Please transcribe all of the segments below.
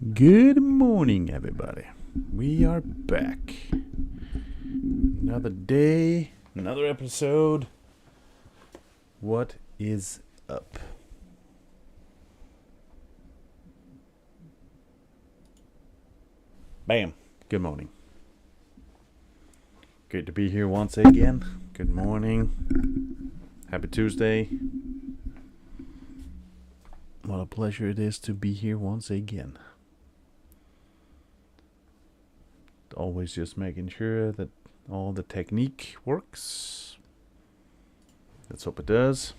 Good morning, everybody. We are back. Another day, another episode. What is up? Bam. Good morning. Good to be here once again. Good morning. Happy Tuesday. What a pleasure it is to be here once again. Always just making sure that all the technique works. Let's hope it does.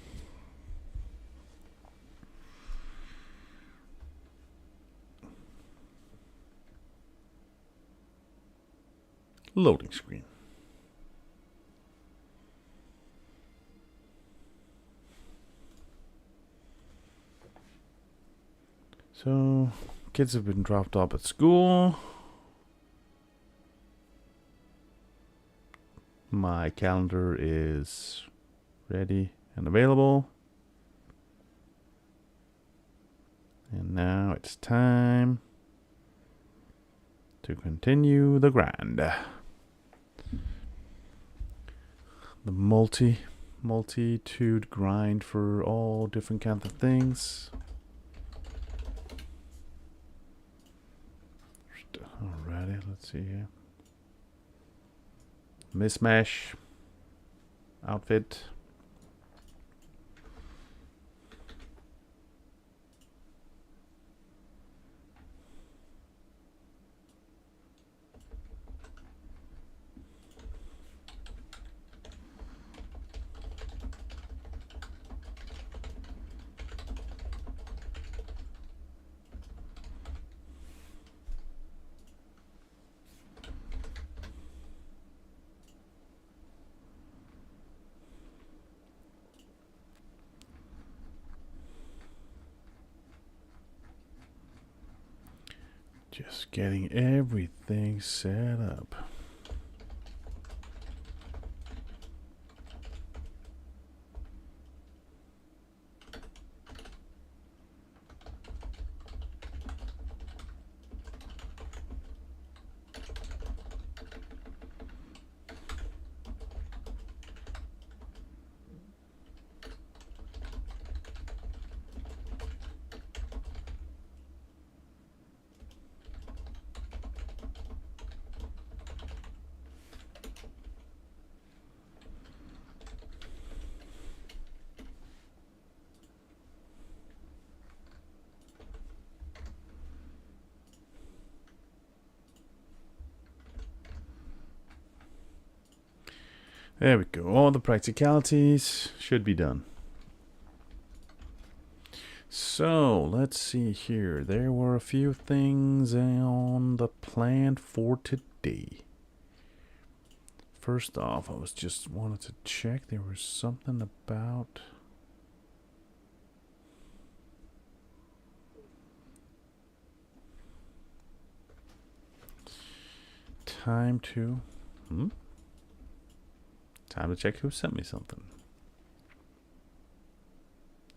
Loading screen. So, kids have been dropped off at school. My calendar is ready and available. And now it's time to continue the grind. The multitude grind for all different kinds of things. Alrighty, let's see here. Mismatch outfit. Just getting everything set up. There we go. All the practicalities should be done. So, let's see here. There were a few things on the plan for today. First off, I was just wanted to check. There was something about time to check who sent me something.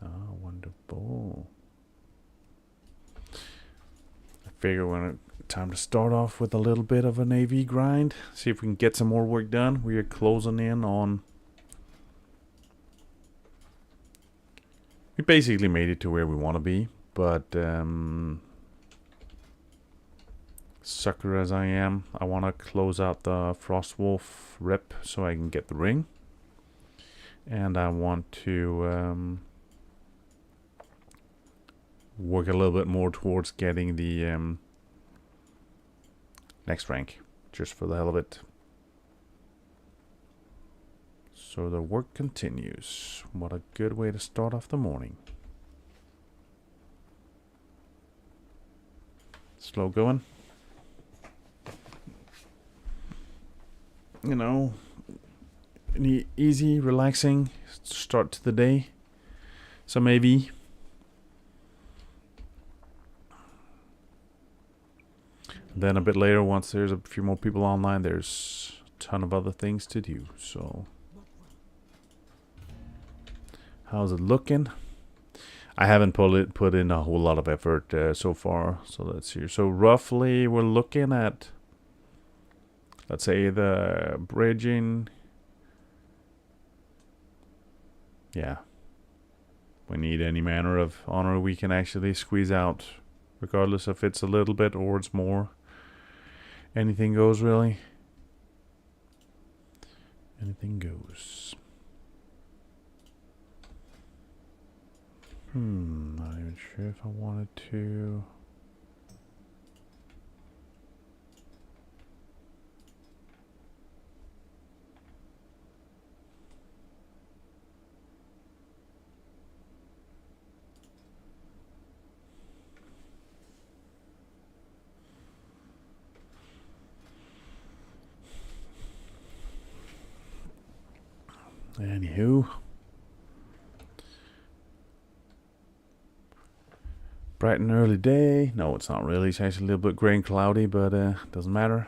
Oh, wonderful. I figure when time to start off with a little bit of an AV grind. See if we can get some more work done. We are closing in on... We basically made it to where we want to be. But, sucker as I am, I want to close out the Frostwolf rep so I can get the ring. And I want to work a little bit more towards getting the next rank, just for the hell of it. So the work continues. What a good way to start off the morning. Slow going. You know, an easy, relaxing start to the day. Some AV. Then a bit later, once there's a few more people online, there's a ton of other things to do. So, how's it looking? I haven't put in a whole lot of effort so far. So let's see. So roughly we're looking at, let's say, the bridging. Yeah. We need any manner of honor we can actually squeeze out, regardless if it's a little bit or it's more. Anything goes, really. Anything goes. Not even sure if I wanted to. Anywho. Bright and early day. No, it's not really. It's actually a little bit gray and cloudy, but doesn't matter.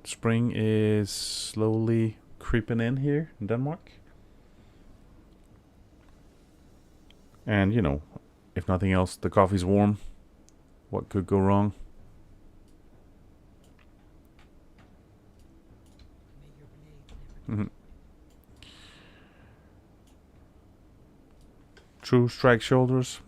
Spring is slowly creeping in here in Denmark. And, you know, if nothing else, the coffee's warm. What could go wrong? True strike shoulders.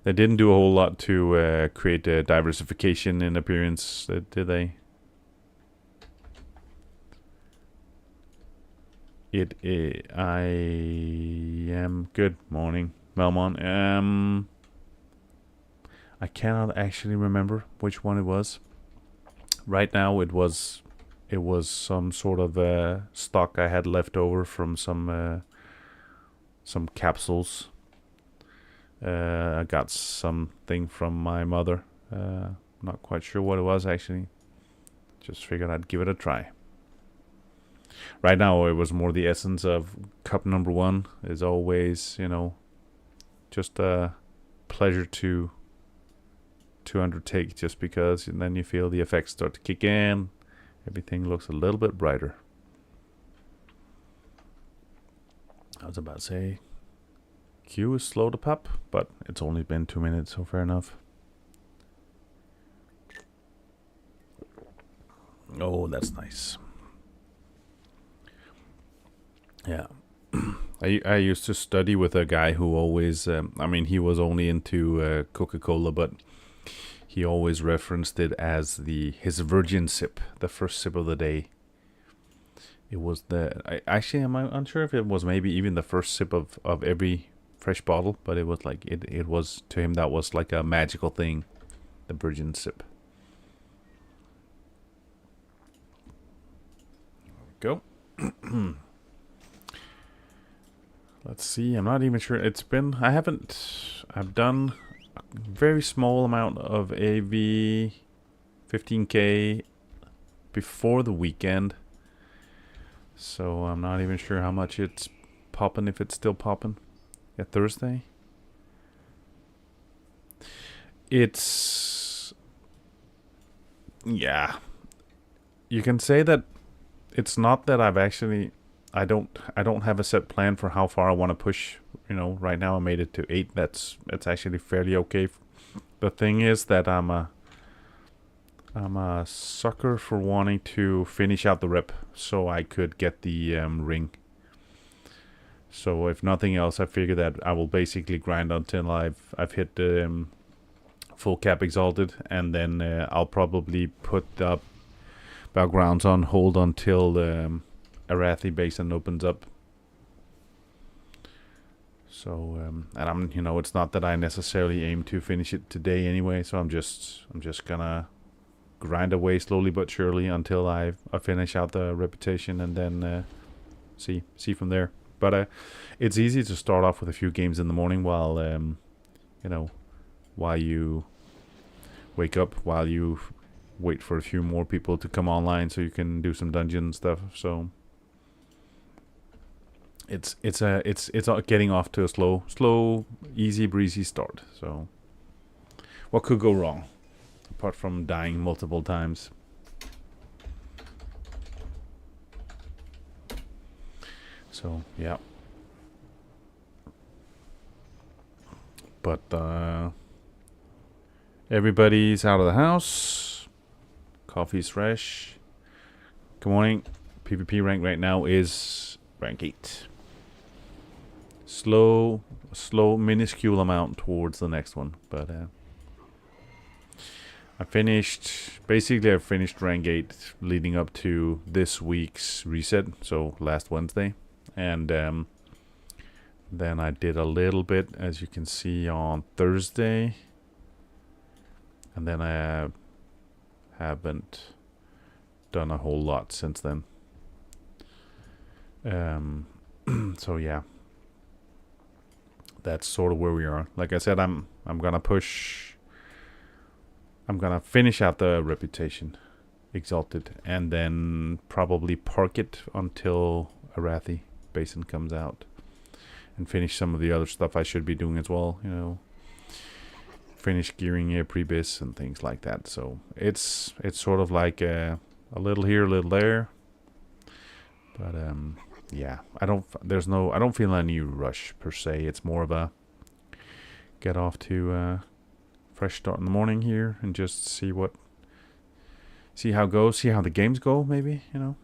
They didn't do a whole lot to create a diversification in appearance, did they? I am good morning, Melmon. I cannot actually remember which one it was. Right now, it was some sort of stock I had left over from some capsules. I got something from my mother. Not quite sure what it was actually. Just figured I'd give it a try. Right now, it was more the essence of cup number 1 is always, you know, just a pleasure to undertake, just because, and then you feel the effects start to kick in. Everything looks a little bit brighter. I was about to say, Q is slow to pop, but it's only been 2 minutes, so fair enough. Oh, that's nice. Yeah. I used to study with a guy who always, I mean, he was only into Coca-Cola, but he always referenced it as his virgin sip, the first sip of the day. It was I'm unsure if it was maybe even the first sip of every fresh bottle, but it was like, it was, to him, that was like a magical thing, the virgin sip. There we go. Let's see, I'm not even sure. I've done a very small amount of AV 15K before the weekend. So I'm not even sure how much it's popping, if it's still popping. Yeah, Thursday. Yeah. You can say that it's not that I don't have a set plan for how far I want to push. You know, right now I made it to 8. That's actually fairly okay. The thing is that I'm a sucker for wanting to finish out the rep so I could get the ring. So if nothing else, I figure that I will basically grind until I've hit the full cap exalted, and then I'll probably put the backgrounds on hold until Arathi Basin opens up. So and I'm, you know, it's not that I necessarily aim to finish it today anyway, so I'm just gonna grind away slowly but surely until I finish out the reputation, and then see from there. But it's easy to start off with a few games in the morning while you know, while you wake up, while you wait for a few more people to come online so you can do some dungeon stuff. So it's getting off to a slow, easy breezy start. So what could go wrong apart from dying multiple times? So yeah. But everybody's out of the house. Coffee's fresh. Good morning. PvP rank right now is rank 8. Slow, minuscule amount towards the next one, but I finished rank 8 leading up to this week's reset, so last Wednesday, and then I did a little bit, as you can see, on Thursday, and then I haven't done a whole lot since then. So yeah, that's sort of where we are. Like I said, I'm gonna finish out the reputation exalted, and then probably park it until Arathi Basin comes out, and finish some of the other stuff I should be doing as well. You know, finish gearing a pre-bis and things like that. So it's sort of like a little here, a little there. But yeah, I don't feel any rush per se. It's more of a get off to fresh start in the morning here and just see how it goes, see how the games go, maybe, you know.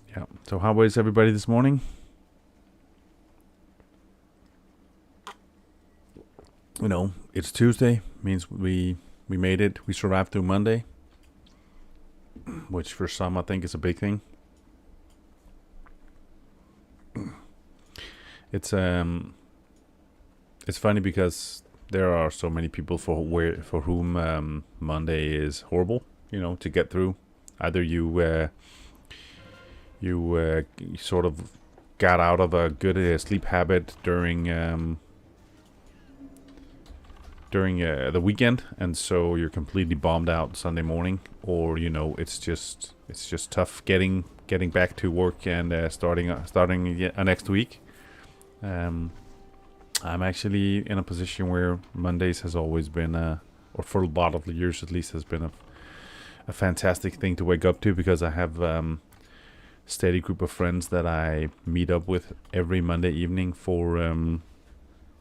Yeah. So how is everybody this morning? You know, it's Tuesday, means we made it. We survived through Monday, which for some I think is a big thing. It's funny because there are so many people for whom Monday is horrible, you know, to get through. Either you sort of got out of a good sleep habit during the weekend, and so you're completely bombed out Sunday morning, or you know it's just tough getting back to work and starting next week. I'm actually in a position where Mondays has always been or for a lot of the years at least, has been a fantastic thing to wake up to, because I have steady group of friends that I meet up with every Monday evening for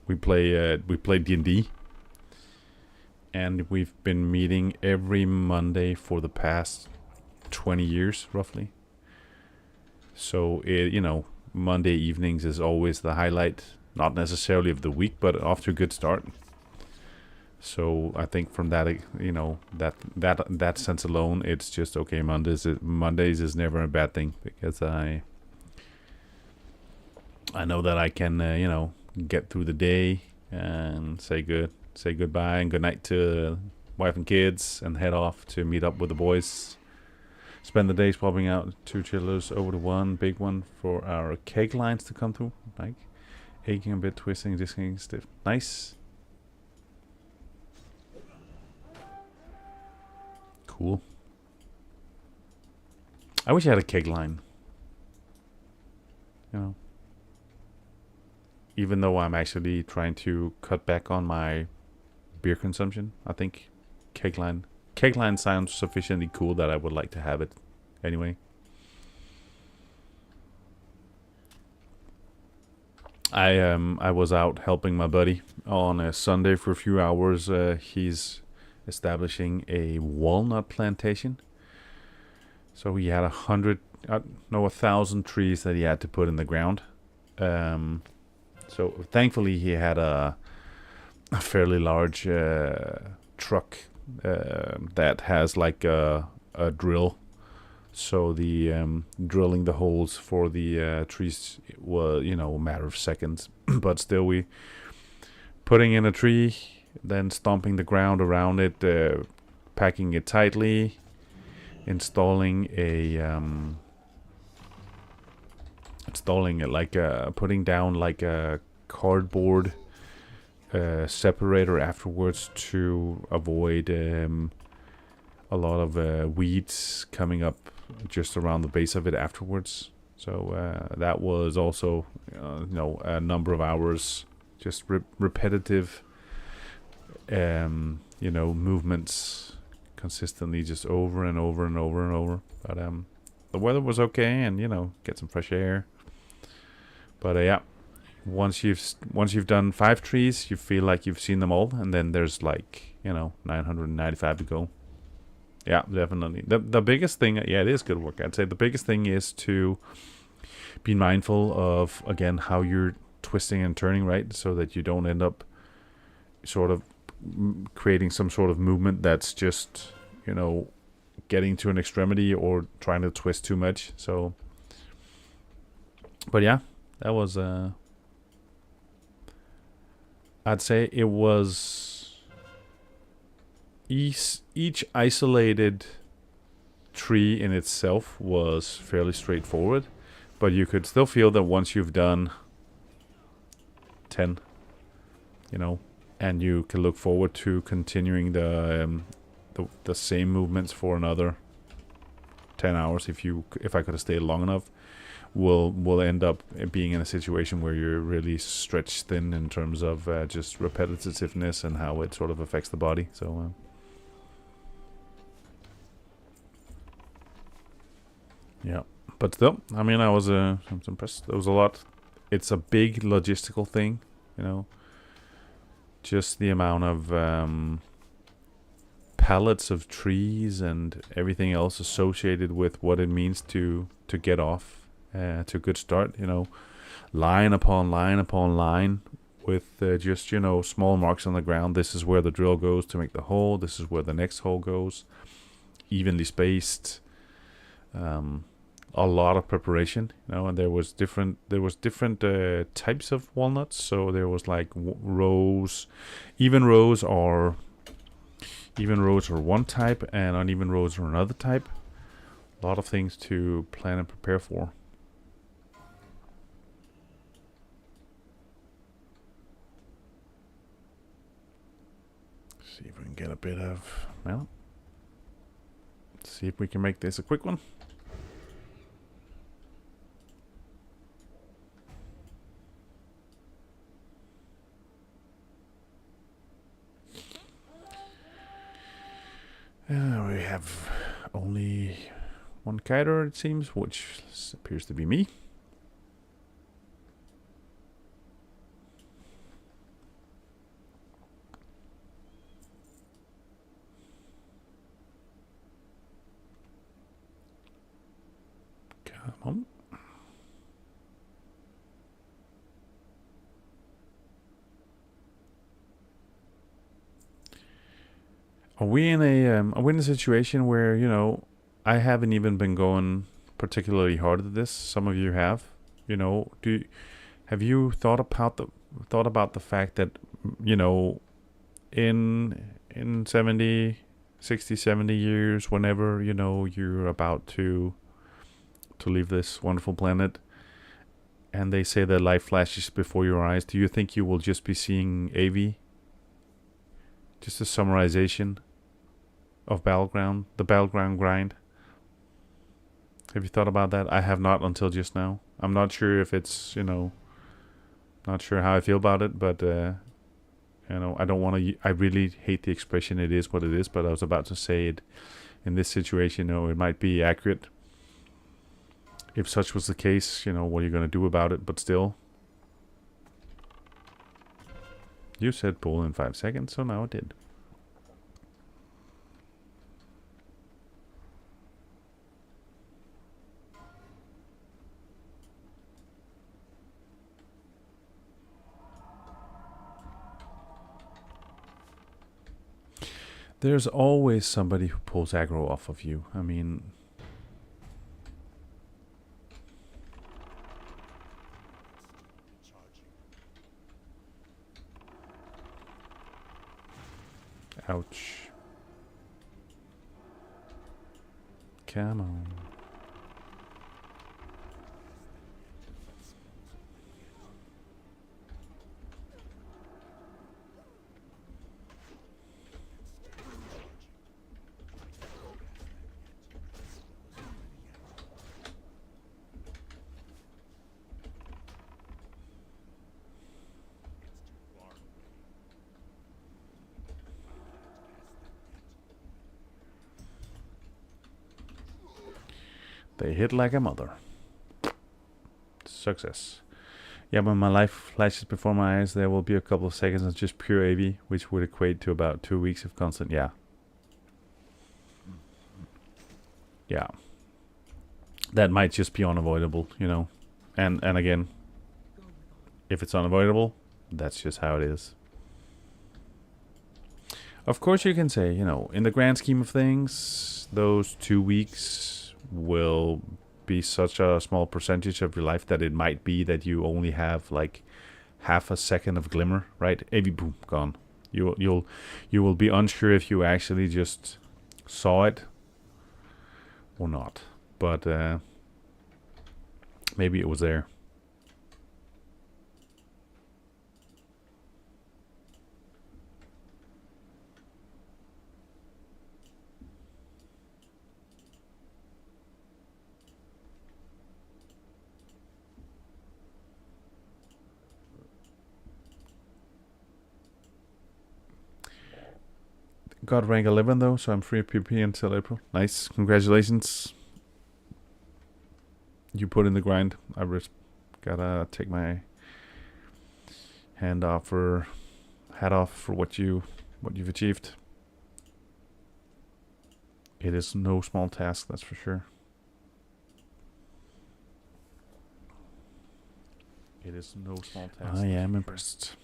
we play D&D. And we've been meeting every Monday for the past 20 years, roughly. So, you know, Monday evenings is always the highlight, not necessarily of the week, but off to a good start. So I think from that, you know, that sense alone, it's just okay. Mondays is never a bad thing, because I know that I can, you know, get through the day and say goodbye and good night to wife and kids, and head off to meet up with the boys. Spend the day swapping out 2 chillers over to one big one for our keg lines to come through. Like aching a bit, twisting, just getting stiff. Nice. Cool. I wish I had a keg line. You know. Even though I'm actually trying to cut back on my beer consumption, I think keg line sounds sufficiently cool that I would like to have it anyway. I was out helping my buddy on a Sunday for a few hours. He's establishing a walnut plantation, so he had 1,000 trees that he had to put in the ground. So thankfully he had a fairly large truck that has like a drill, so the drilling the holes for the trees was, you know, a matter of seconds. But still, we putting in a tree, then stomping the ground around it, packing it tightly, installing putting down like a cardboard separator afterwards to avoid a lot of weeds coming up just around the base of it afterwards. So that was also you know, a number of hours, just repetitive you know, movements consistently, just over and over and over and over. But the weather was okay, and get some fresh air. But yeah, once you've done 5 trees, you feel like you've seen them all, and then there's like 995 to go. Yeah, definitely. The biggest thing, yeah, it is good work. I'd say the biggest thing is to be mindful of, again, how you're twisting and turning, right? So that you don't end up sort of creating some sort of movement that's just, getting to an extremity or trying to twist too much. So, but yeah, that was, I'd say it was each isolated tree in itself was fairly straightforward, but you could still feel that once you've done 10, and you can look forward to continuing the same movements for another 10 hours if I could have stayed long enough, will end up being in a situation where you're really stretched thin in terms of just repetitiveness and how it sort of affects the body. So yeah, but still, I mean, I was impressed. There was a lot. It's a big logistical thing, just the amount of pallets of trees and everything else associated with what it means to get off to a good start. Line upon line upon line with just small marks on the ground. This is where the drill goes to make the hole. This is where the next hole goes. Evenly spaced. A lot of preparation, and there was different types of walnuts. So there was like rows, even rows are one type, and uneven rows are another type. A lot of things to plan and prepare for. See if we can get a bit of, well, see if we can make this a quick one. We have only one kiter, it seems, which appears to be me. Come on. Are we in a situation where I haven't even been going particularly hard at this? Some of you have. Have you thought about the fact that in 70, 60, 70 years, whenever you're about to leave this wonderful planet, and they say that life flashes before your eyes, do you think you will just be seeing AV? Just a summarization of the Battleground grind. Have you thought about that? I have not until just now. I'm not sure if it's, not sure how I feel about it, but, I don't want to, I really hate the expression, it is what it is, but I was about to say it in this situation, it might be accurate. If such was the case, what are you going to do about it? But still, you said pull in 5 seconds, so now it did. There's always somebody who pulls aggro off of you. I mean, ouch. Come on. They hit like a mother. Success. Yeah, when my life flashes before my eyes, there will be a couple of seconds of just pure AV, which would equate to about 2 weeks of constant. Yeah. Yeah. That might just be unavoidable, you know. And again, if it's unavoidable, that's just how it is. Of course you can say, you know, in the grand scheme of things, those 2 weeks will be such a small percentage of your life that it might be that you only have like half a second of glimmer, right? AV boom, gone. You will be unsure if you actually just saw it or not. But maybe it was there. Got rank 11 though, so I'm free of PvP until April. Nice, congratulations. You put in the grind. I gotta take my hat off for what you've achieved. It is no small task, that's for sure. It is no small task. I am impressed.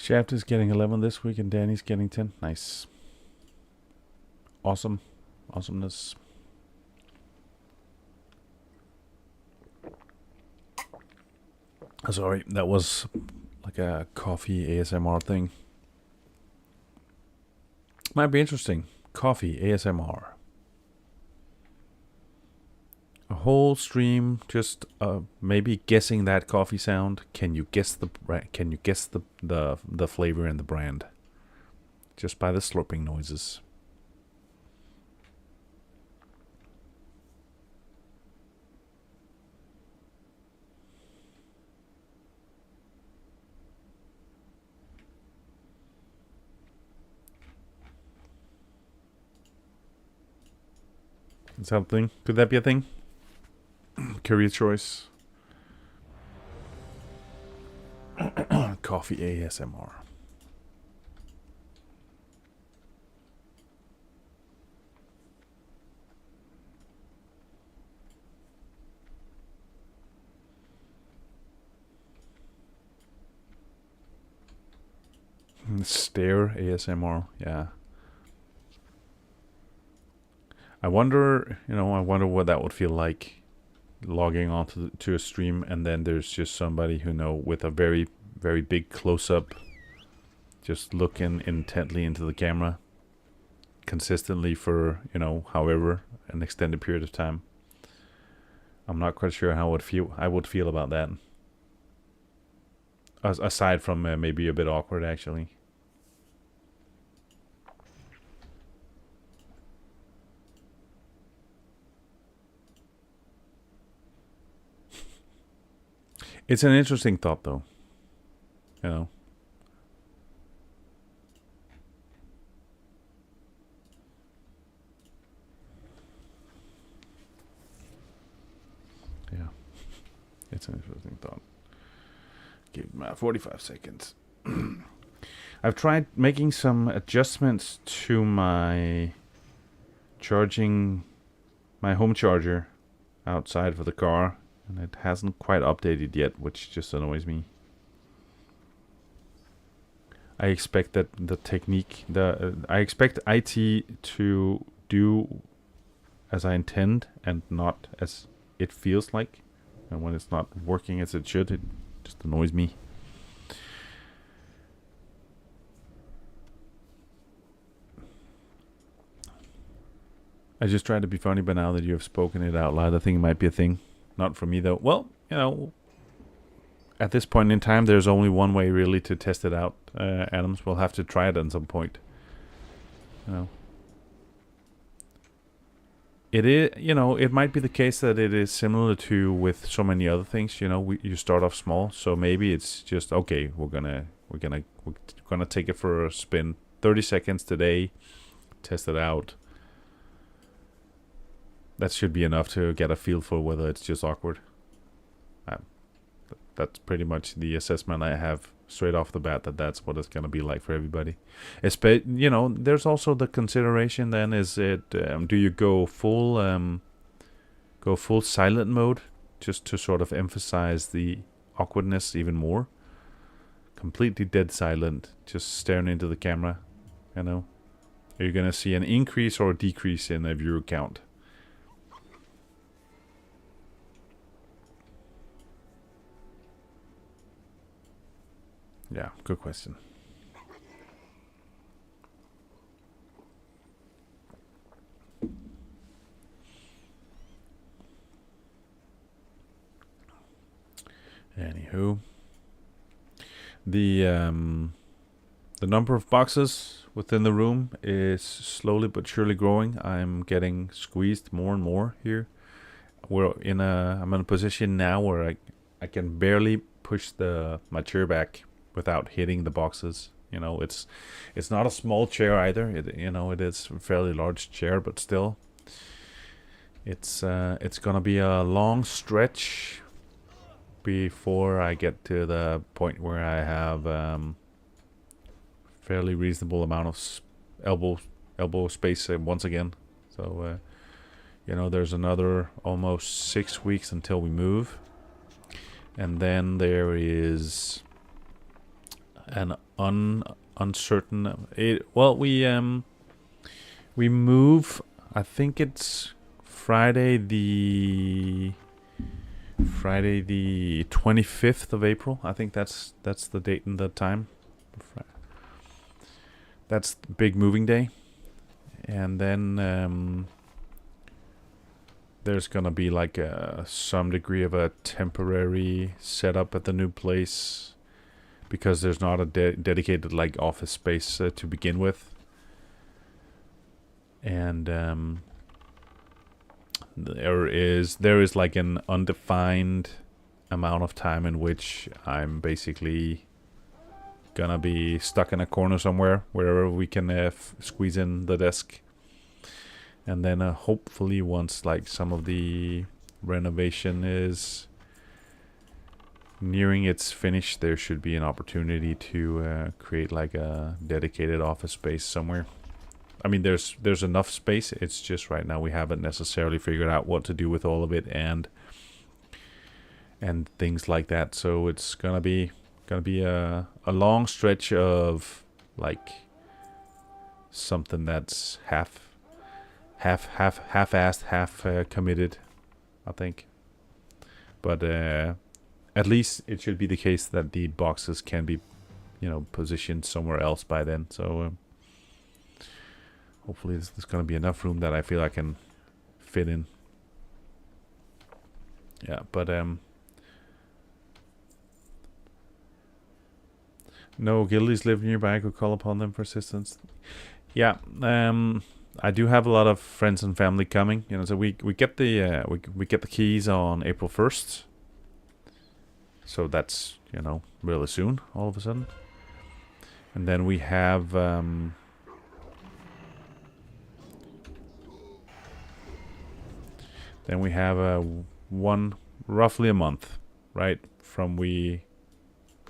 Shaft is getting 11 this week and Danny's getting 10. Nice. Awesome. Awesomeness. Sorry, that was like a coffee ASMR thing. Might be interesting. Coffee ASMR. A whole stream just maybe guessing that coffee sound. Can you guess the flavor and the brand just by the slurping noises? Is that a thing? Could that be a thing? Career choice. Coffee ASMR. Stare ASMR, yeah. I wonder what that would feel like logging onto to a stream and then there's just somebody with a very, very big close-up just looking intently into the camera consistently for, however, an extended period of time. I'm not quite sure how I would feel about that. Aside from maybe a bit awkward, actually. It's an interesting thought, though. Yeah. It's an interesting thought. Give me 45 seconds. I've tried making some adjustments to my home charger outside for the car. And it hasn't quite updated yet, which just annoys me. I expect that I expect IT to do as I intend and not as it feels like. And when it's not working as it should, it Just annoys me. I just tried to be funny, but now that you have spoken it out loud, I think it might be a thing. Not for me, though. Well, at this point in time, there's only one way really to test it out. Adams will have to try it at some point. It is, it might be the case that it is similar to with so many other things. You start off small, so maybe it's just okay. We're gonna take it for a spin, 30 seconds today, test it out. That should be enough to get a feel for whether it's just awkward. That's pretty much the assessment I have straight off the bat, that's what it's going to be like for everybody. There's also the consideration then, is it, do you go full silent mode just to sort of emphasize the awkwardness even more? Completely dead silent, just staring into the camera, Are you going to see an increase or a decrease in the viewer count? Yeah, good question. Anywho, the number of boxes within the room is slowly but surely growing. I'm getting squeezed more and more here. I'm in a position now where I can barely push my chair back without hitting the boxes. It's not a small chair either. It is a fairly large chair, but still, it's gonna be a long stretch before I get to the point where I have fairly reasonable amount of elbow space once again. So there's another almost 6 weeks until we move, and then there is an uncertain. We move. I think it's Friday the 25th of April. I think that's the date and the time. That's the big moving day, and then there's gonna be like some degree of a temporary setup at the new place, because there's not a dedicated like office space to begin with, and there is like an undefined amount of time in which I'm basically gonna be stuck in a corner somewhere, wherever we can squeeze in the desk, and then hopefully once like some of the renovation is nearing its finish, there should be an opportunity to create like a dedicated office space somewhere. I mean, there's enough space. It's just right now we haven't necessarily figured out what to do with all of it and things like that. So it's gonna be a long stretch of like something that's half-assed, half committed, I think. But at least it should be the case that the boxes can be, positioned somewhere else by then. So hopefully there's going to be enough room that I feel I can fit in. Yeah, but no guildies live nearby. I could call upon them for assistance. Yeah, I do have a lot of friends and family coming. So we get the we get the keys on April 1st. So that's, really soon, all of a sudden. And then we have roughly a month, right, from we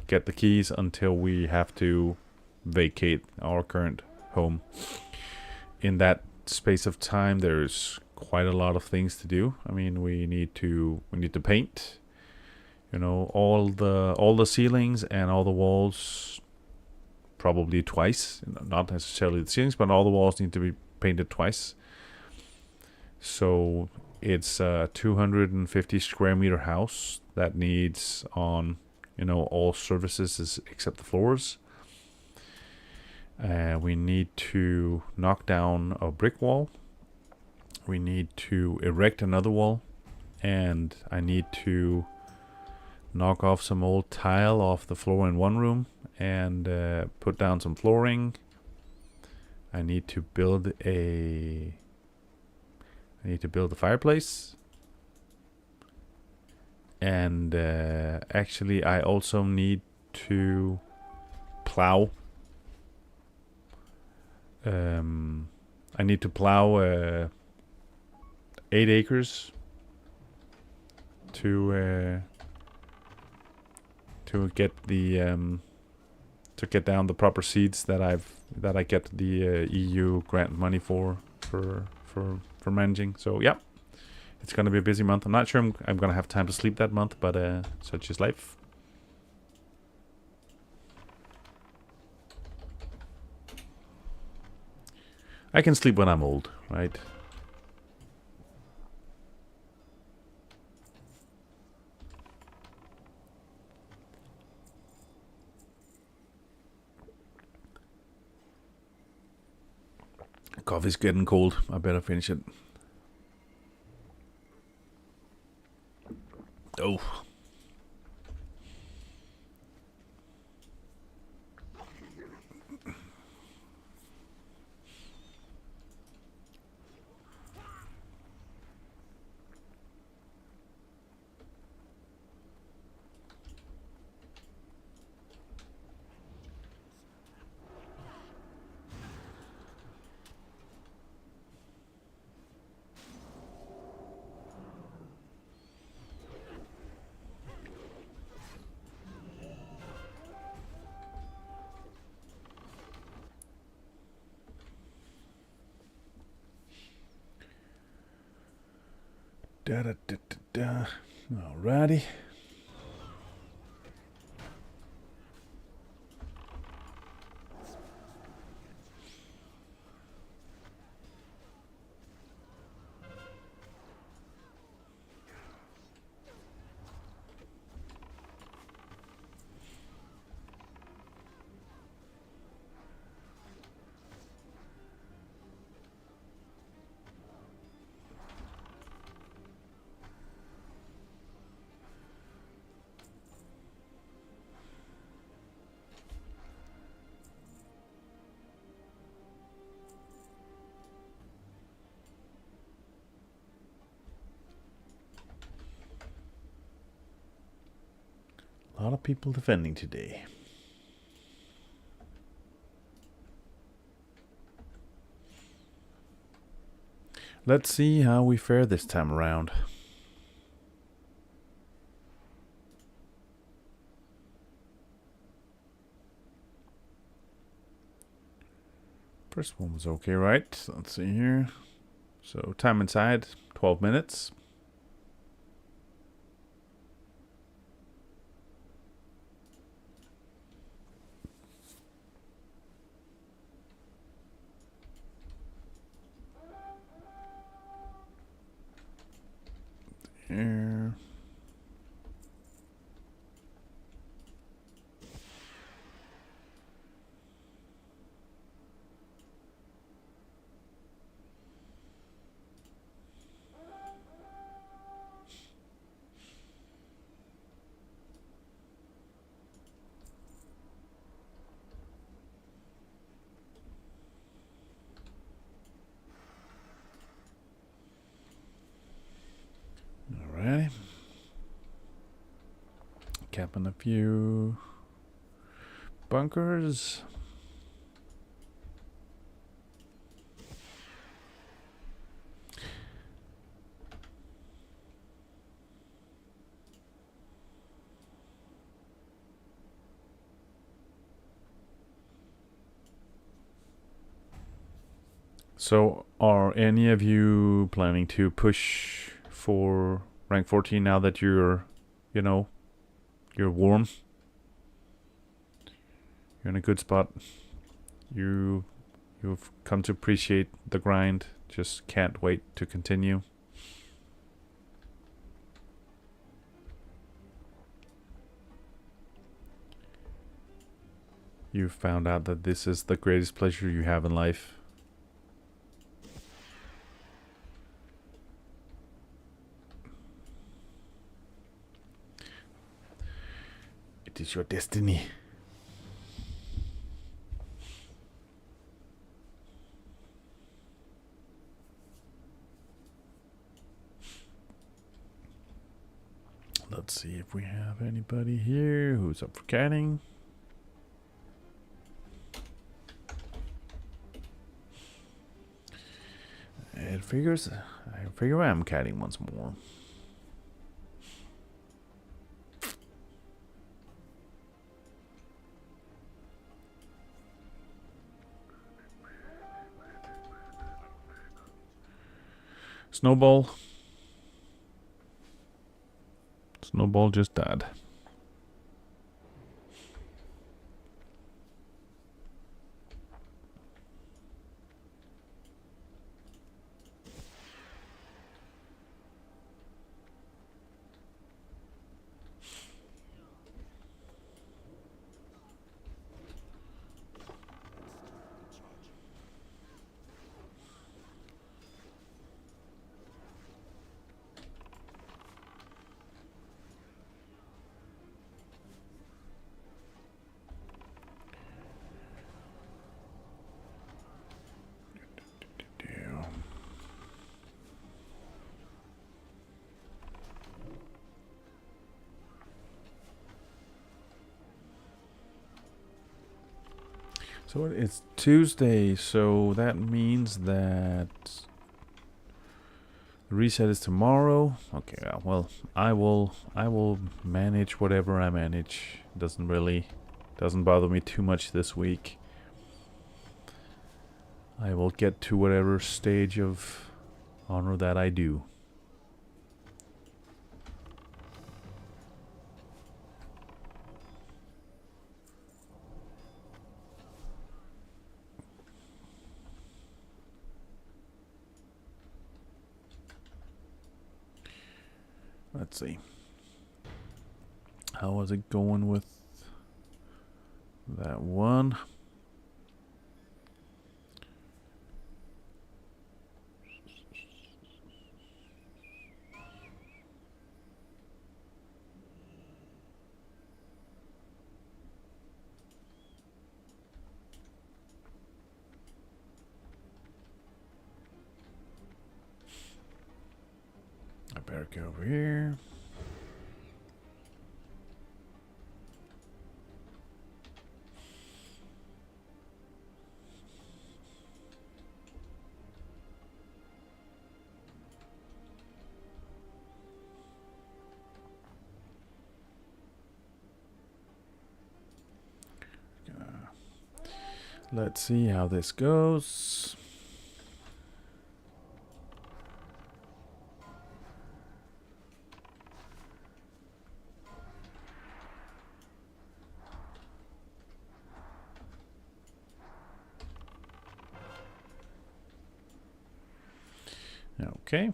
get the keys until we have to vacate our current home. In that space of time, there's quite a lot of things to do. I mean, we need to paint, all the ceilings and all the walls, probably twice. Not necessarily the ceilings, but all the walls need to be painted twice. So it's a 250 square meter house that needs on you know, all surfaces except the floors. We need to knock down a brick wall. We need to erect another wall. And I need to knock off some old tile off the floor in one room and put down some flooring. I need to build a fireplace. And actually I also need to plow. I need to plow 8 acres to get the to get down the proper seeds that I get the EU grant money for managing. So yeah, it's gonna be a busy month. I'm not sure I'm gonna have time to sleep that month, but such is life. I can sleep when I'm old, right? Coffee's getting cold. I better finish it. Oh. Da, da, da, da, da. Alrighty. A lot of people defending today. Let's see how we fare this time around. First one was okay, right? Let's see here. So time inside, 12 minutes. Here. Alrighty. Capping a few bunkers. So, are any of you planning to push for rank 14 now that you're, you know, you're warm? You're in a good spot. You've come to appreciate the grind. Just can't wait to continue. you found out that this is the greatest pleasure you have in life. It is your destiny. Let's see if we have anybody here who's up for catting. I figure I'm catting once more. Snowball. Snowball just died. So it's Tuesday, so that means that the reset is tomorrow. Okay, well, I will manage whatever I manage. Doesn't bother me too much this week. I will get to whatever stage of honor that I do. Let's see. How was it going with that one? I better go over here. Let's see how this goes. Okay.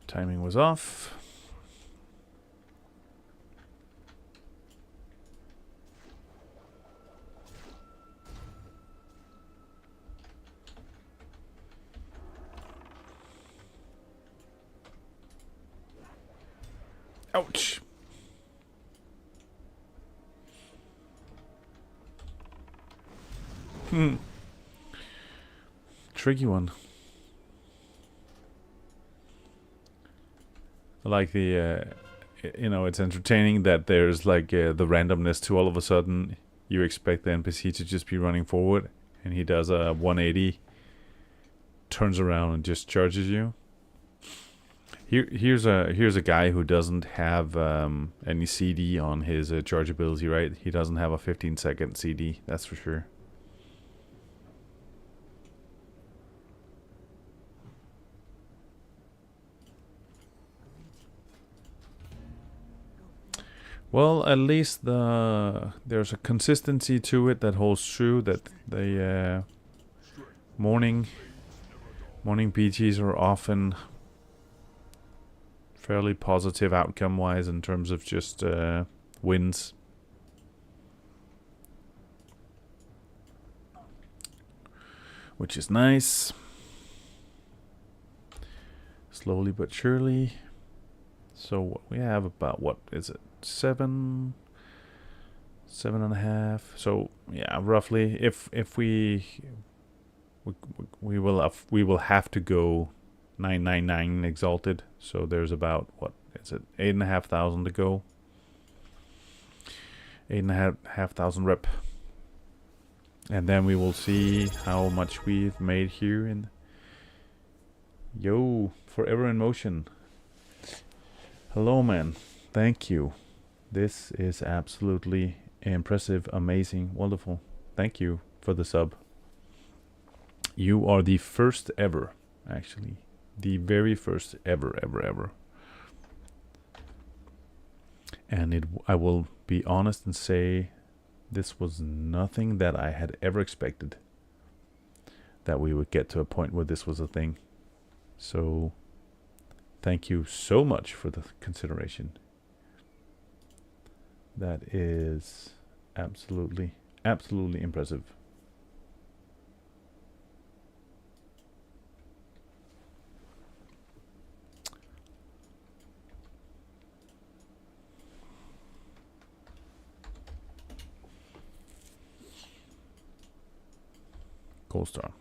Timing was off. Ouch. Tricky one. Like the, it's entertaining that there's like the randomness to all of a sudden you expect the NPC to just be running forward and he does a 180, turns around and just charges you. Here's a guy who doesn't have any CD on his charge ability, right? He doesn't have a 15-second CD, that's for sure. Well, at least there's a consistency to it that holds true. That the morning PGs are often fairly positive outcome-wise in terms of just wins. Which is nice. Slowly but surely. So we have about, what is it, 7.5. So yeah, roughly. If we will have to go 999 exalted. So there's about, what is it, 8,500 to go. 8,500 rep. And then we will see how much we've made here. And yo, Forever in Motion. Hello, man. Thank you. This is absolutely impressive, amazing, wonderful. Thank you for the sub. You are the first ever, actually. The very first ever. And I will be honest and say this was nothing that I had ever expected, that we would get to a point where this was a thing. So thank you so much for the consideration. That is absolutely impressive. Gold star.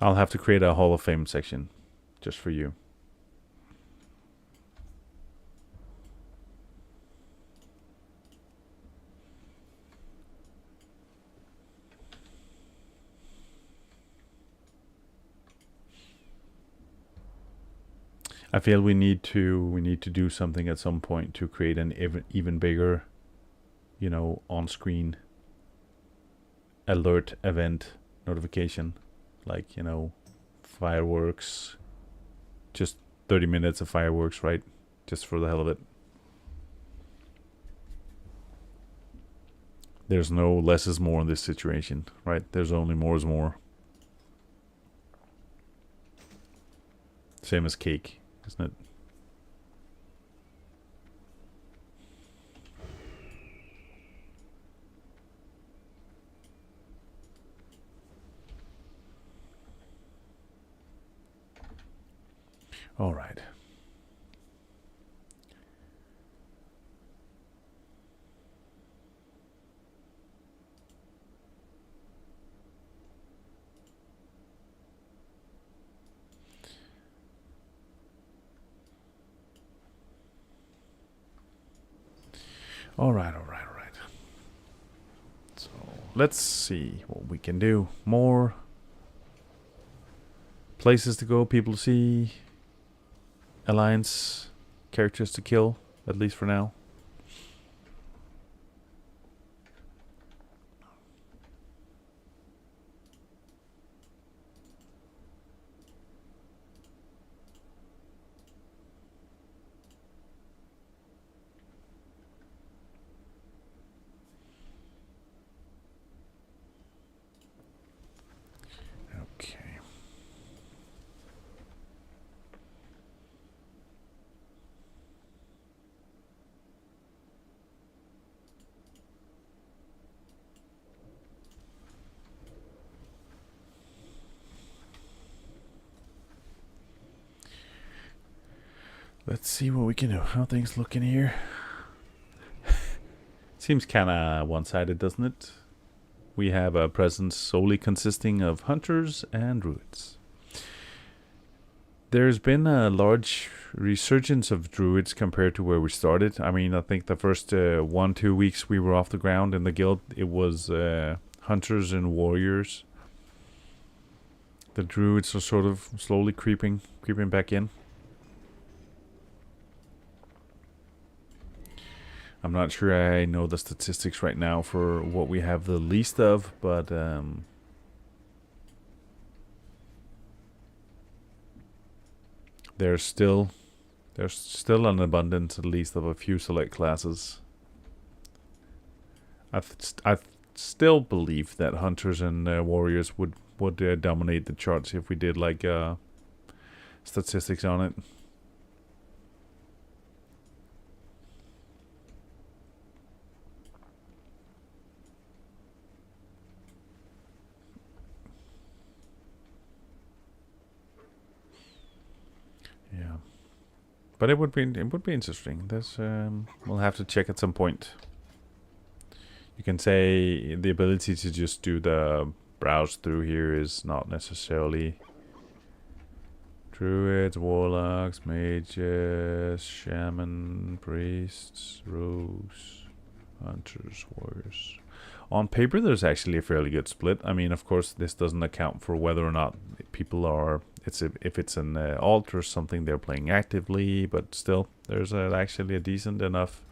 I'll have to create a Hall of Fame section just for you. I feel we need to do something at some point to create an even bigger, you know, on-screen alert event notification, like, you know, fireworks, just 30 minutes of fireworks, right? Just for the hell of it. There's no less is more in this situation, right? There's only more is more. Same as cake, isn't it? All right. All right. So let's see what we can do. More places to go, people to see, alliance characters to kill, at least for now. Okay. Let's see what we can do. How things looking here? Seems kind of one-sided, doesn't it? We have a presence solely consisting of hunters and druids. There's been a large resurgence of druids compared to where we started. I mean, I think the first 1-2 weeks we were off the ground in the guild, it was hunters and warriors. The druids are sort of slowly creeping back in. I'm not sure I know the statistics right now for what we have the least of, but there's still an abundance, at least, of a few select classes I still believe that hunters and warriors would dominate the charts if we did like statistics on it. Yeah, but it would be interesting. There's we'll have to check at some point. You can say the ability to just do the browse through here is not necessarily druids, warlocks, mages, shaman, priests, rogues, hunters, warriors. On paper, there's actually a fairly good split. I mean, of course, this doesn't account for whether or not people are. If it's an alt or something they're playing actively, but still, there's actually a decent enough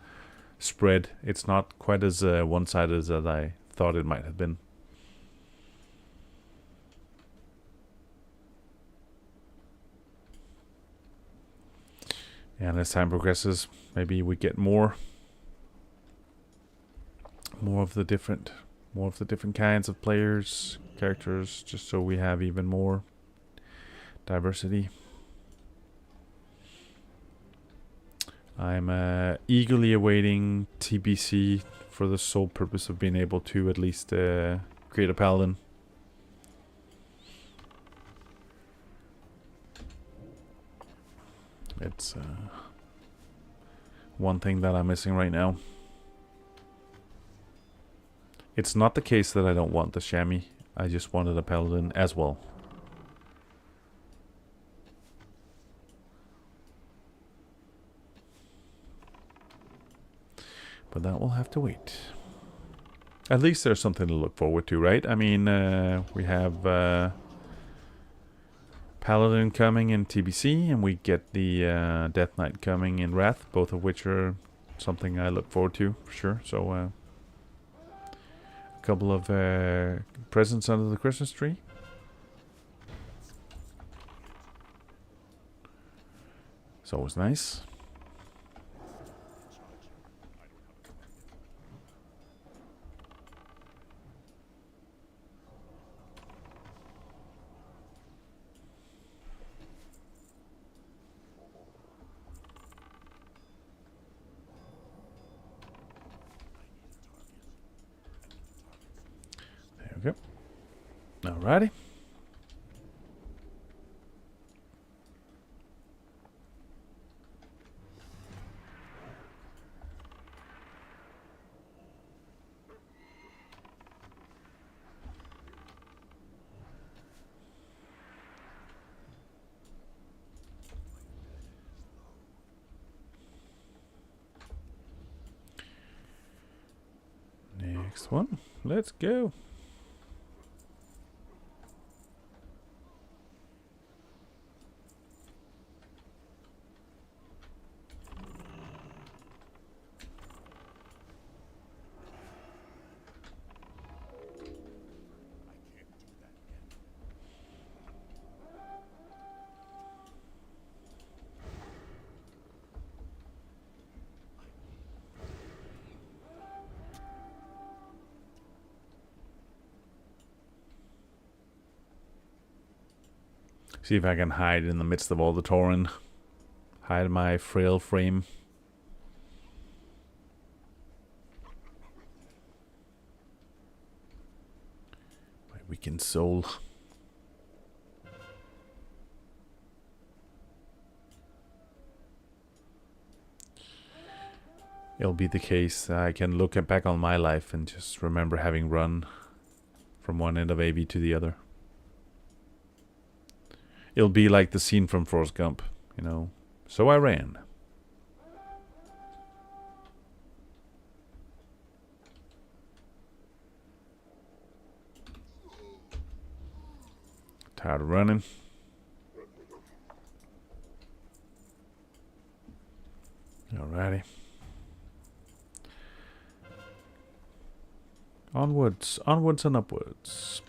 spread. It's not quite as one-sided as I thought it might have been. And as time progresses, maybe we get more of the different kinds of players, characters, just so we have even more diversity. I'm eagerly awaiting TBC for the sole purpose of being able to at least create a paladin. It's one thing that I'm missing right now. It's not the case that I don't want the chamois. I just wanted a paladin as well. But that will have to wait. At least there's something to look forward to, right? I mean, we have Paladin coming in TBC, and we get the Death Knight coming in Wrath, both of which are something I look forward to, for sure. So, a couple of presents under the Christmas tree. It's always nice. There we go. Alrighty. Next one. Let's go. See if I can hide in the midst of all the Tauren. Hide my frail frame. My weakened soul. It'll be the case. I can look back on my life and just remember having run from one end of AV to the other. It'll be like the scene from Forrest Gump, you know. So I ran. Tired of running. Alrighty. Onwards and upwards.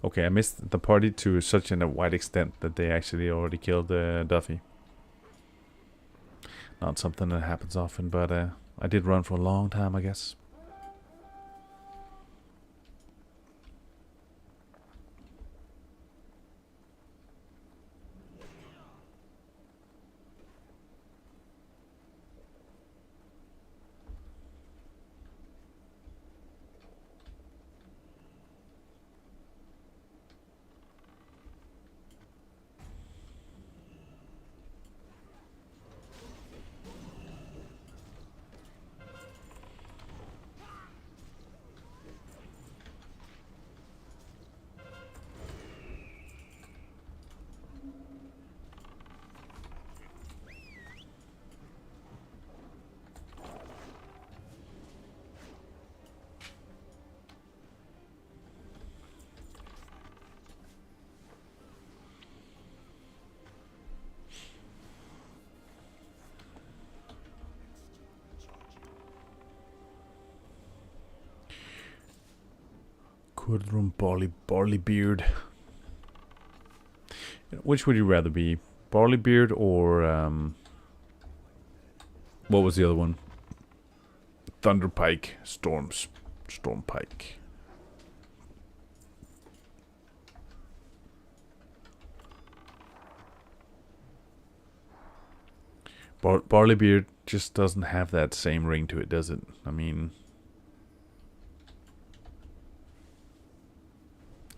Okay, I missed the party to such a wide extent that they actually already killed Duffy. Not something that happens often, but I did run for a long time, I guess. Quadrum Barleybeard. Which would you rather be? Barleybeard or what was the other one? Thunderpike. Stormpike. Barleybeard just doesn't have that same ring to it, does it? I mean,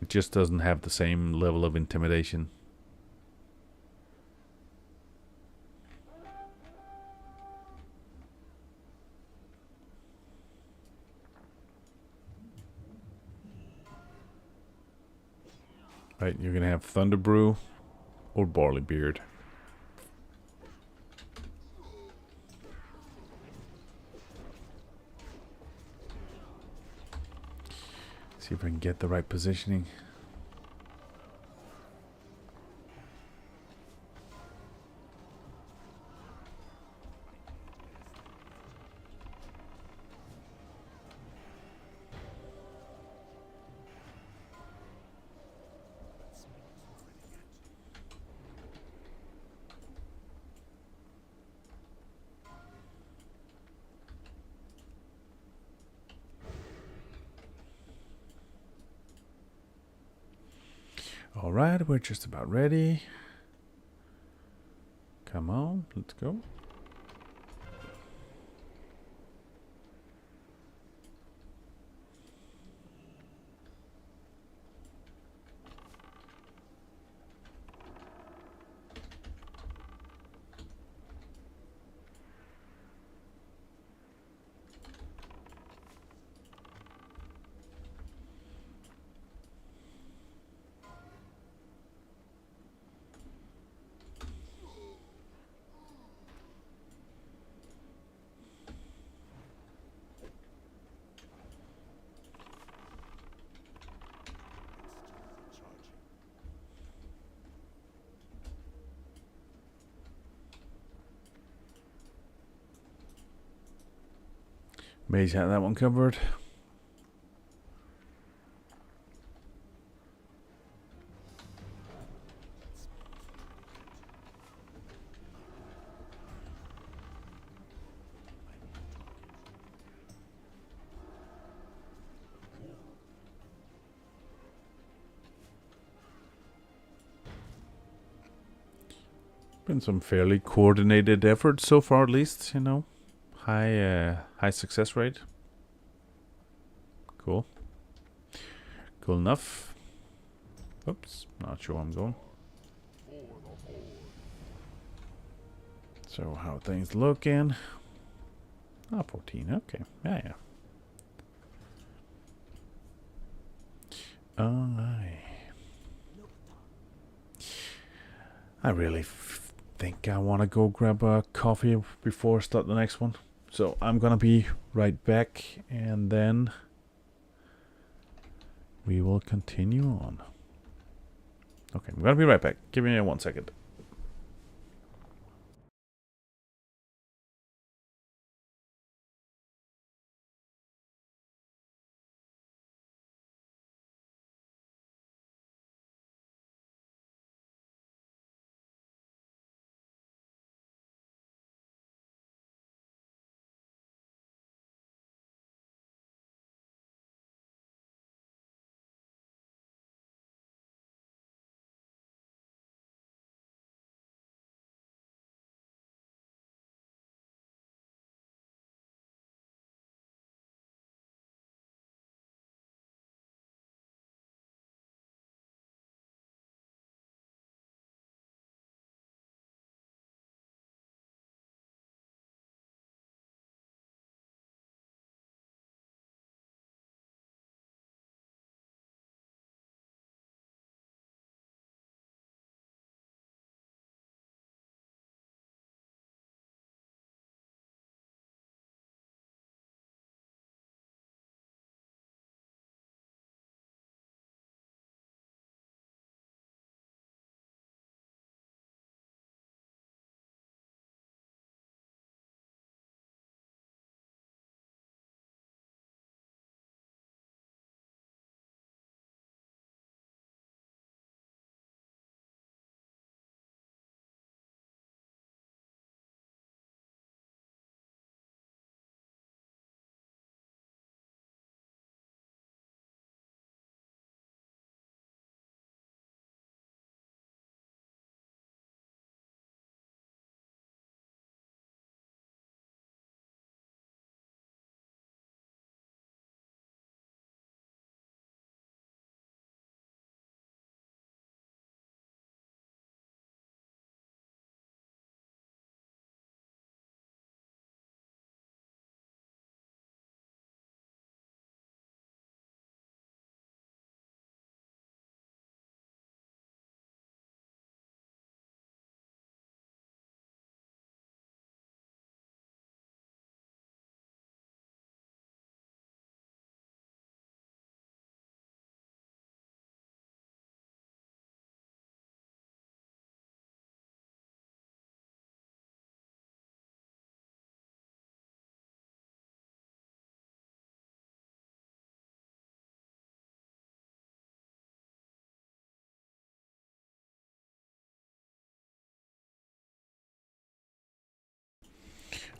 it just doesn't have the same level of intimidation. Right, you're gonna have Thunderbrew or Barleybeard. See if I can get the right positioning. Alright, we're just about ready. Come on, let's go. Mage had that one covered. Been some fairly coordinated efforts so far, at least, you know. High success rate. Cool. Cool enough. Oops, not sure where I'm going. So how are things looking? 14, okay. Yeah. I really think I want to go grab a coffee before I start the next one. So I'm gonna be right back, and then we will continue on. Okay, I'm gonna be right back. Give me 1 second.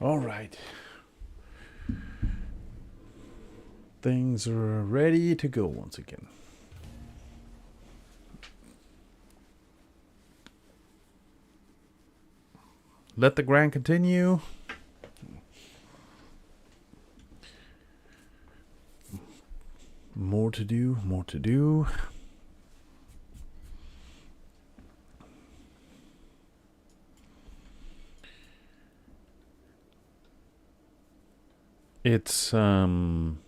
All right. Things are ready to go once again. Let the grind continue. More to do, more to do. It's I'm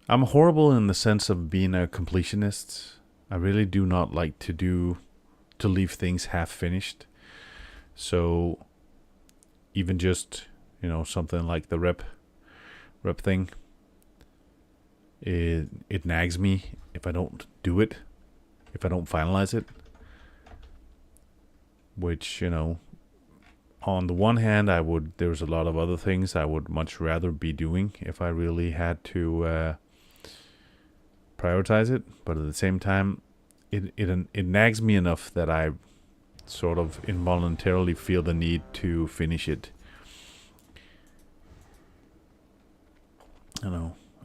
horrible in the sense of being a completionist. I really do not like to leave things half finished. So even just, something like the rep thing, it nags me if I don't do it, if I don't finalize it. Which, on the one hand, there's a lot of other things I would much rather be doing if I really had to prioritize it. But at the same time, it nags me enough that I sort of involuntarily feel the need to finish it.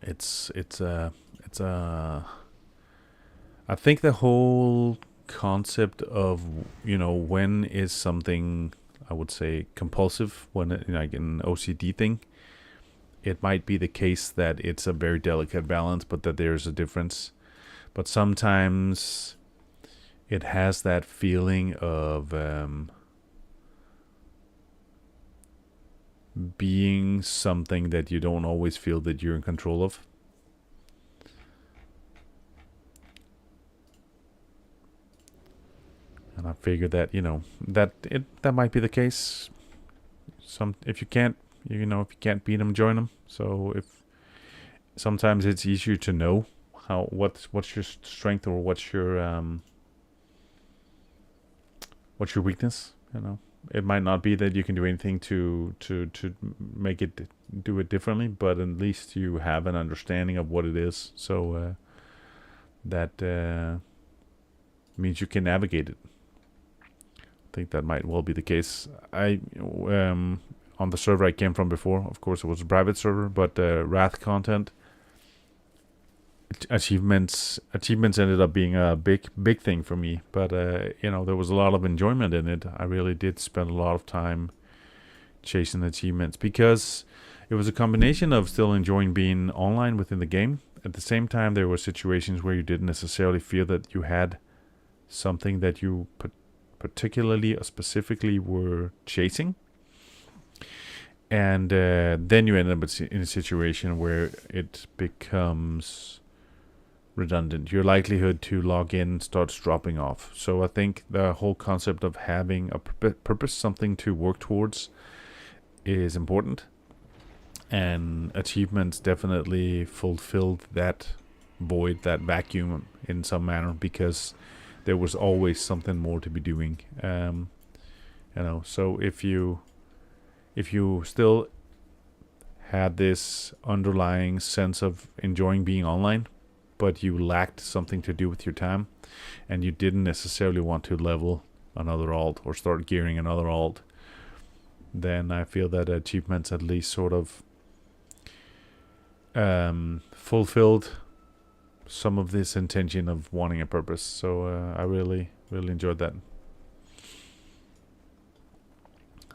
It's I think the whole concept of, when is something, I would say, compulsive, when like an OCD thing. It might be the case that it's a very delicate balance, but that there's a difference. But sometimes it has that feeling of being something that you don't always feel that you're in control of. And I figured that, that might be the case. If you can't beat them, join them. So if sometimes it's easier to know what's your strength, or what's your weakness. It might not be that you can do anything to make it do it differently, but at least you have an understanding of what it is. So that means you can navigate it. I think that might well be the case. On the server I came from before, of course it was a private server, but Wrath content achievements ended up being a big thing for me. But there was a lot of enjoyment in it. I really did spend a lot of time chasing achievements, because it was a combination of still enjoying being online within the game. At the same time, there were situations where you didn't necessarily feel that you had something that you particularly or specifically were chasing. And then you end up in a situation where it becomes redundant. Your likelihood to log in starts dropping off. So I think the whole concept of having a purpose, something to work towards, is important. And achievements definitely fulfilled that void, that vacuum in some manner, because there was always something more to be doing. So if you still had this underlying sense of enjoying being online, but you lacked something to do with your time, and you didn't necessarily want to level another alt or start gearing another alt, then I feel that achievements at least sort of fulfilled some of this intention of wanting a purpose. So I really enjoyed that.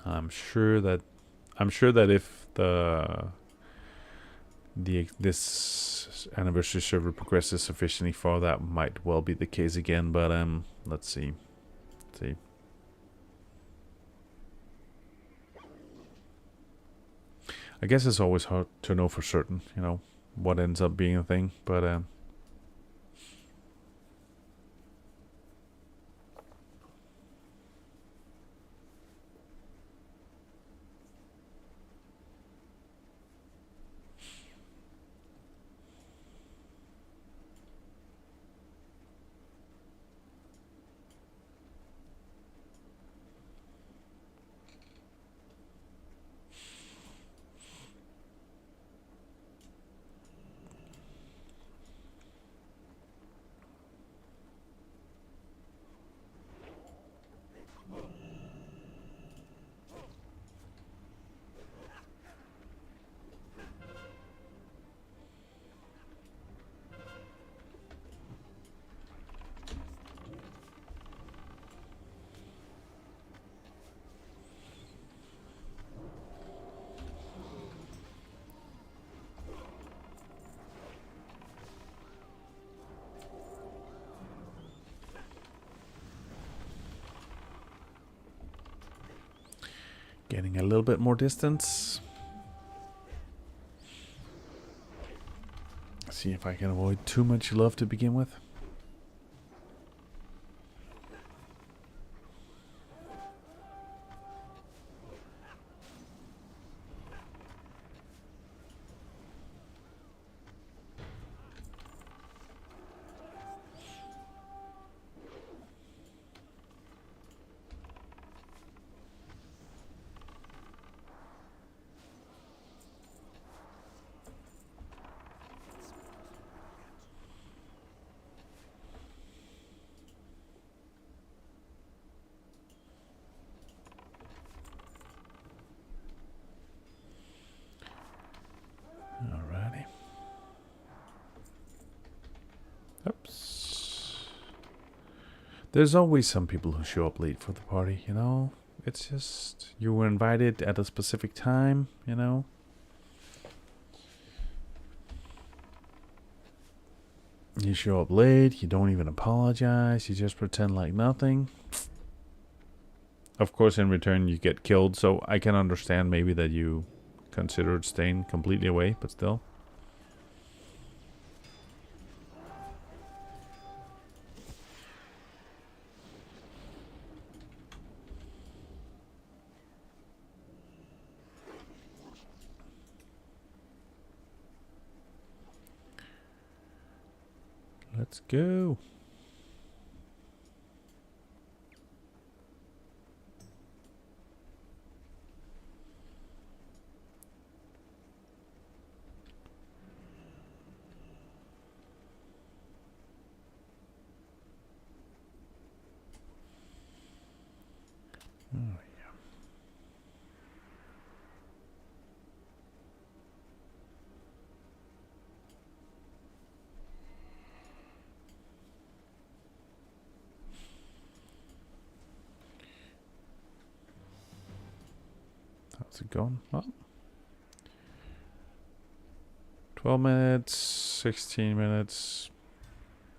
I'm sure that if this anniversary server progresses sufficiently far, that might well be the case again. But let's see. I guess it's always hard to know for certain, what ends up being a thing. But Getting a little bit more distance. See if I can avoid too much love to begin with. Alrighty. Oops. There's always some people who show up late for the party, you know? It's just, you were invited at a specific time, you know? You show up late, you don't even apologize, you just pretend like nothing. Of course, in return, you get killed, so I can understand maybe that you considered staying completely away, but still. Let's go. Oh, yeah. How's it going? Well, 12 minutes, 16 minutes,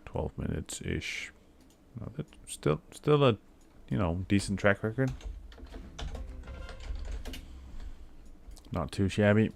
12 minutes-ish. No, that's still a, you know, decent track record. Not too shabby.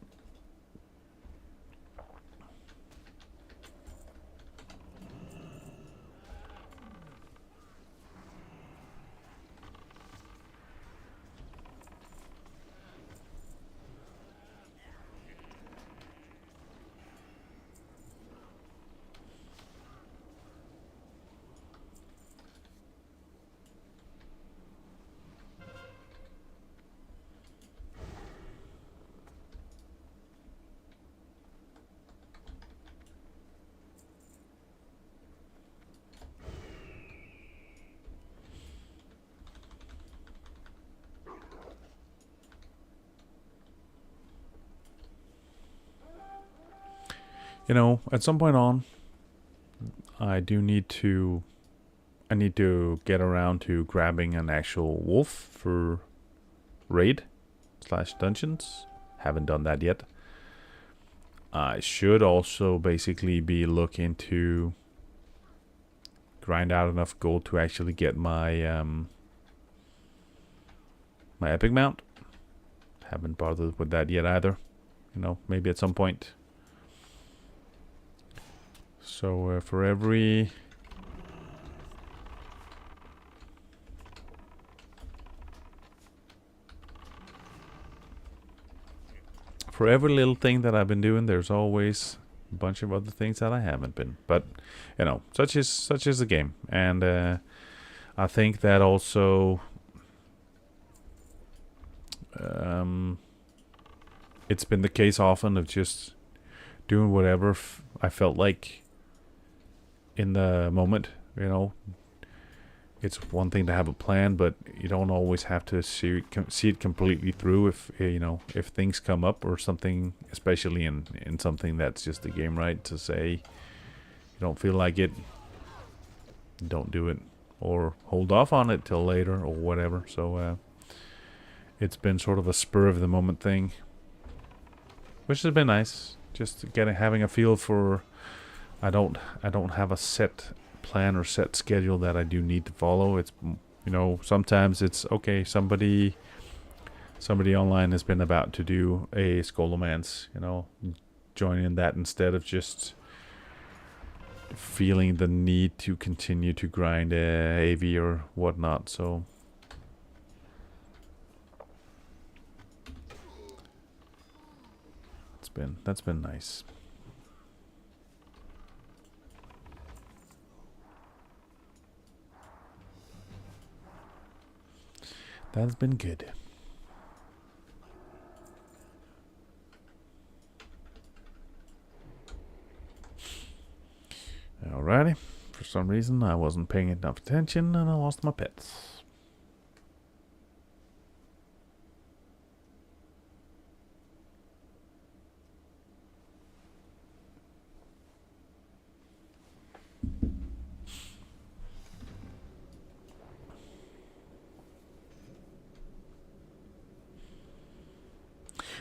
You know, at some point on, I need to get around to grabbing an actual wolf for raid / dungeons. Haven't done that yet. I should also basically be looking to grind out enough gold to actually get my my epic mount. Haven't bothered with that yet either. You know, maybe at some point. So for every little thing that I've been doing, there's always a bunch of other things that I haven't been. But you know, such is the game, and I think that also it's been the case often of just doing whatever I felt like in the moment. You know, it's one thing to have a plan, but you don't always have to see it completely through. If you know, if things come up or something, especially in something that's just a game, right? To say you don't feel like it, don't do it, or hold off on it till later or whatever. So it's been sort of a spur of the moment thing, which has been nice. Just having a feel for. I don't have a set plan or set schedule that I do need to follow. It's, you know, sometimes it's okay, somebody somebody online has been about to do a Scholomance, you know, joining that instead of just feeling the need to continue to grind AV or whatnot. So that's been nice. That's been good. Alrighty. For some reason, I wasn't paying enough attention and I lost my pets.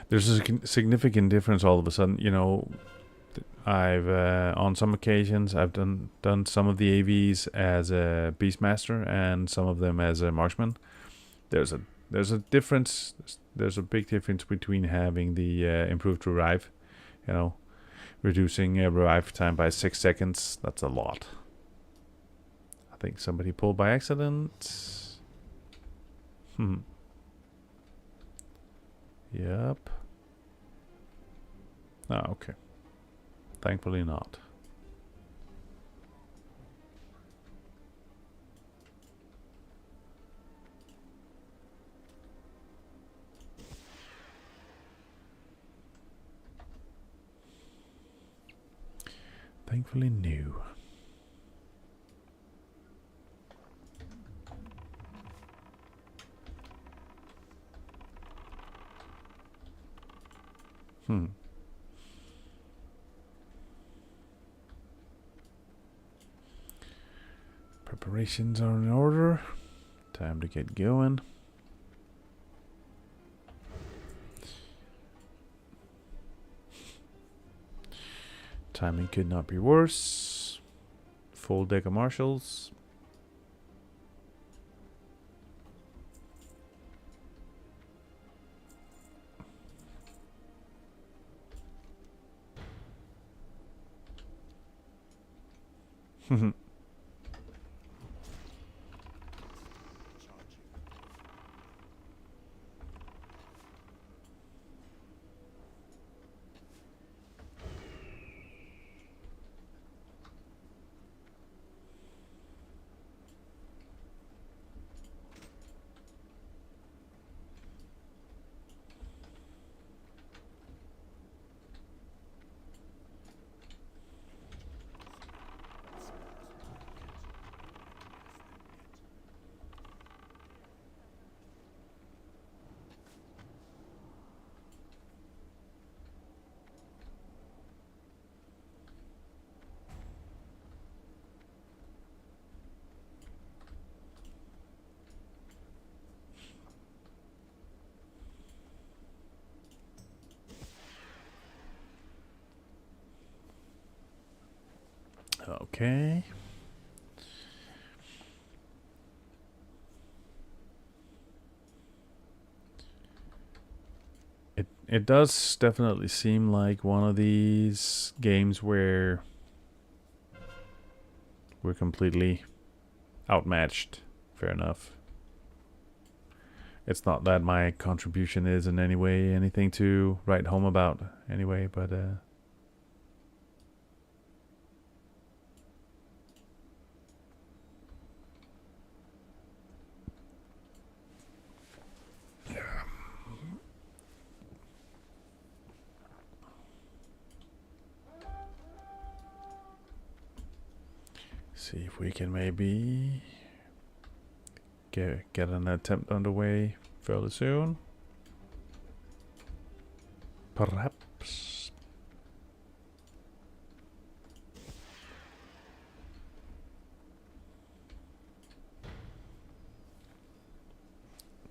There's a significant difference all of a sudden. You know, I've on some occasions I've done some of the AVs as a Beastmaster and some of them as a Marksman. There's a difference. There's a big difference between having the improved revive, you know, reducing revive time by 6 seconds. That's a lot. I think somebody pulled by accident. Yep. Ah, okay. Thankfully not. Thankfully new. Preparations are in order. Time to get going. Timing could not be worse. Full deck of marshals. Okay. It does definitely seem like one of these games where we're completely outmatched. Fair enough. It's not that my contribution is in any way anything to write home about anyway, but see if we can maybe get an attempt underway fairly soon. Perhaps.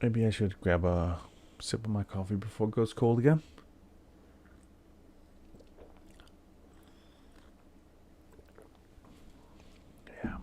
Maybe I should grab a sip of my coffee before it goes cold again. Yeah.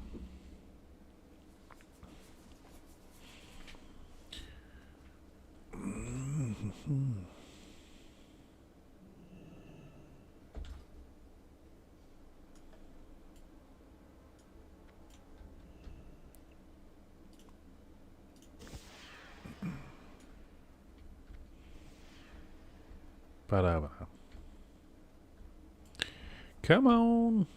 Come on.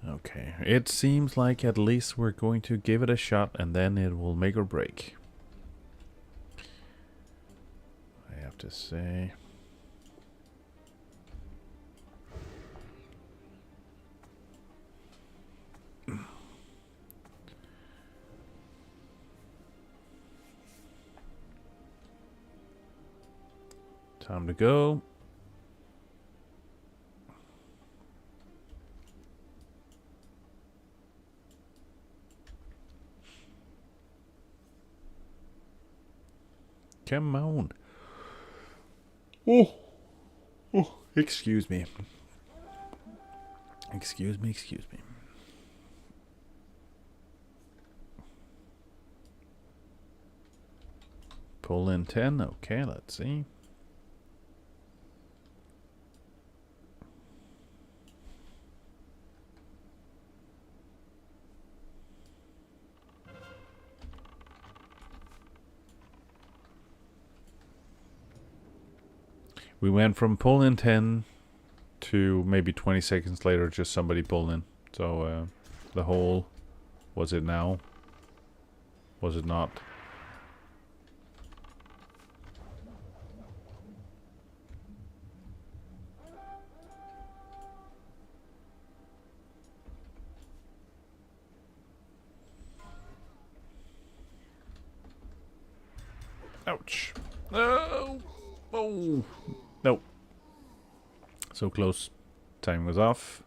Okay, it seems like at least we're going to give it a shot and then it will make or break. I have to say. Time to go. Come on. Oh. Oh, excuse me. Excuse me. Pull in 10. Okay, let's see. We went from pull in 10 to maybe 20 seconds later just somebody pulled in. So the whole, was it now? Was it not? Ouch. Oh. Oh. Nope. So close. Time was off.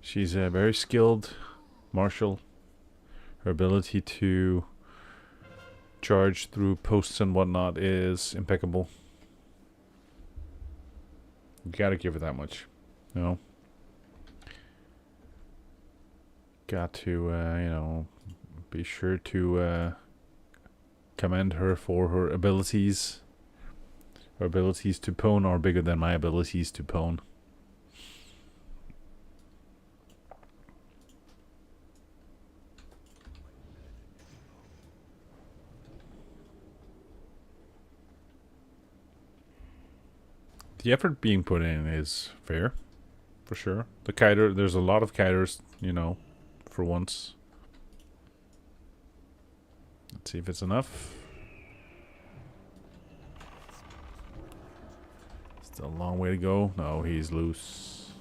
She's a very skilled martial. Her ability to charge through posts and whatnot is impeccable. You gotta give her that much. You know? Got to, you know, be sure to commend her for her abilities. Her abilities to pwn are bigger than my abilities to pwn. The effort being put in is fair, for sure. The kiter, there's a lot of kiters, you know, for once. Let's see if it's enough. Still a long way to go. No, he's loose.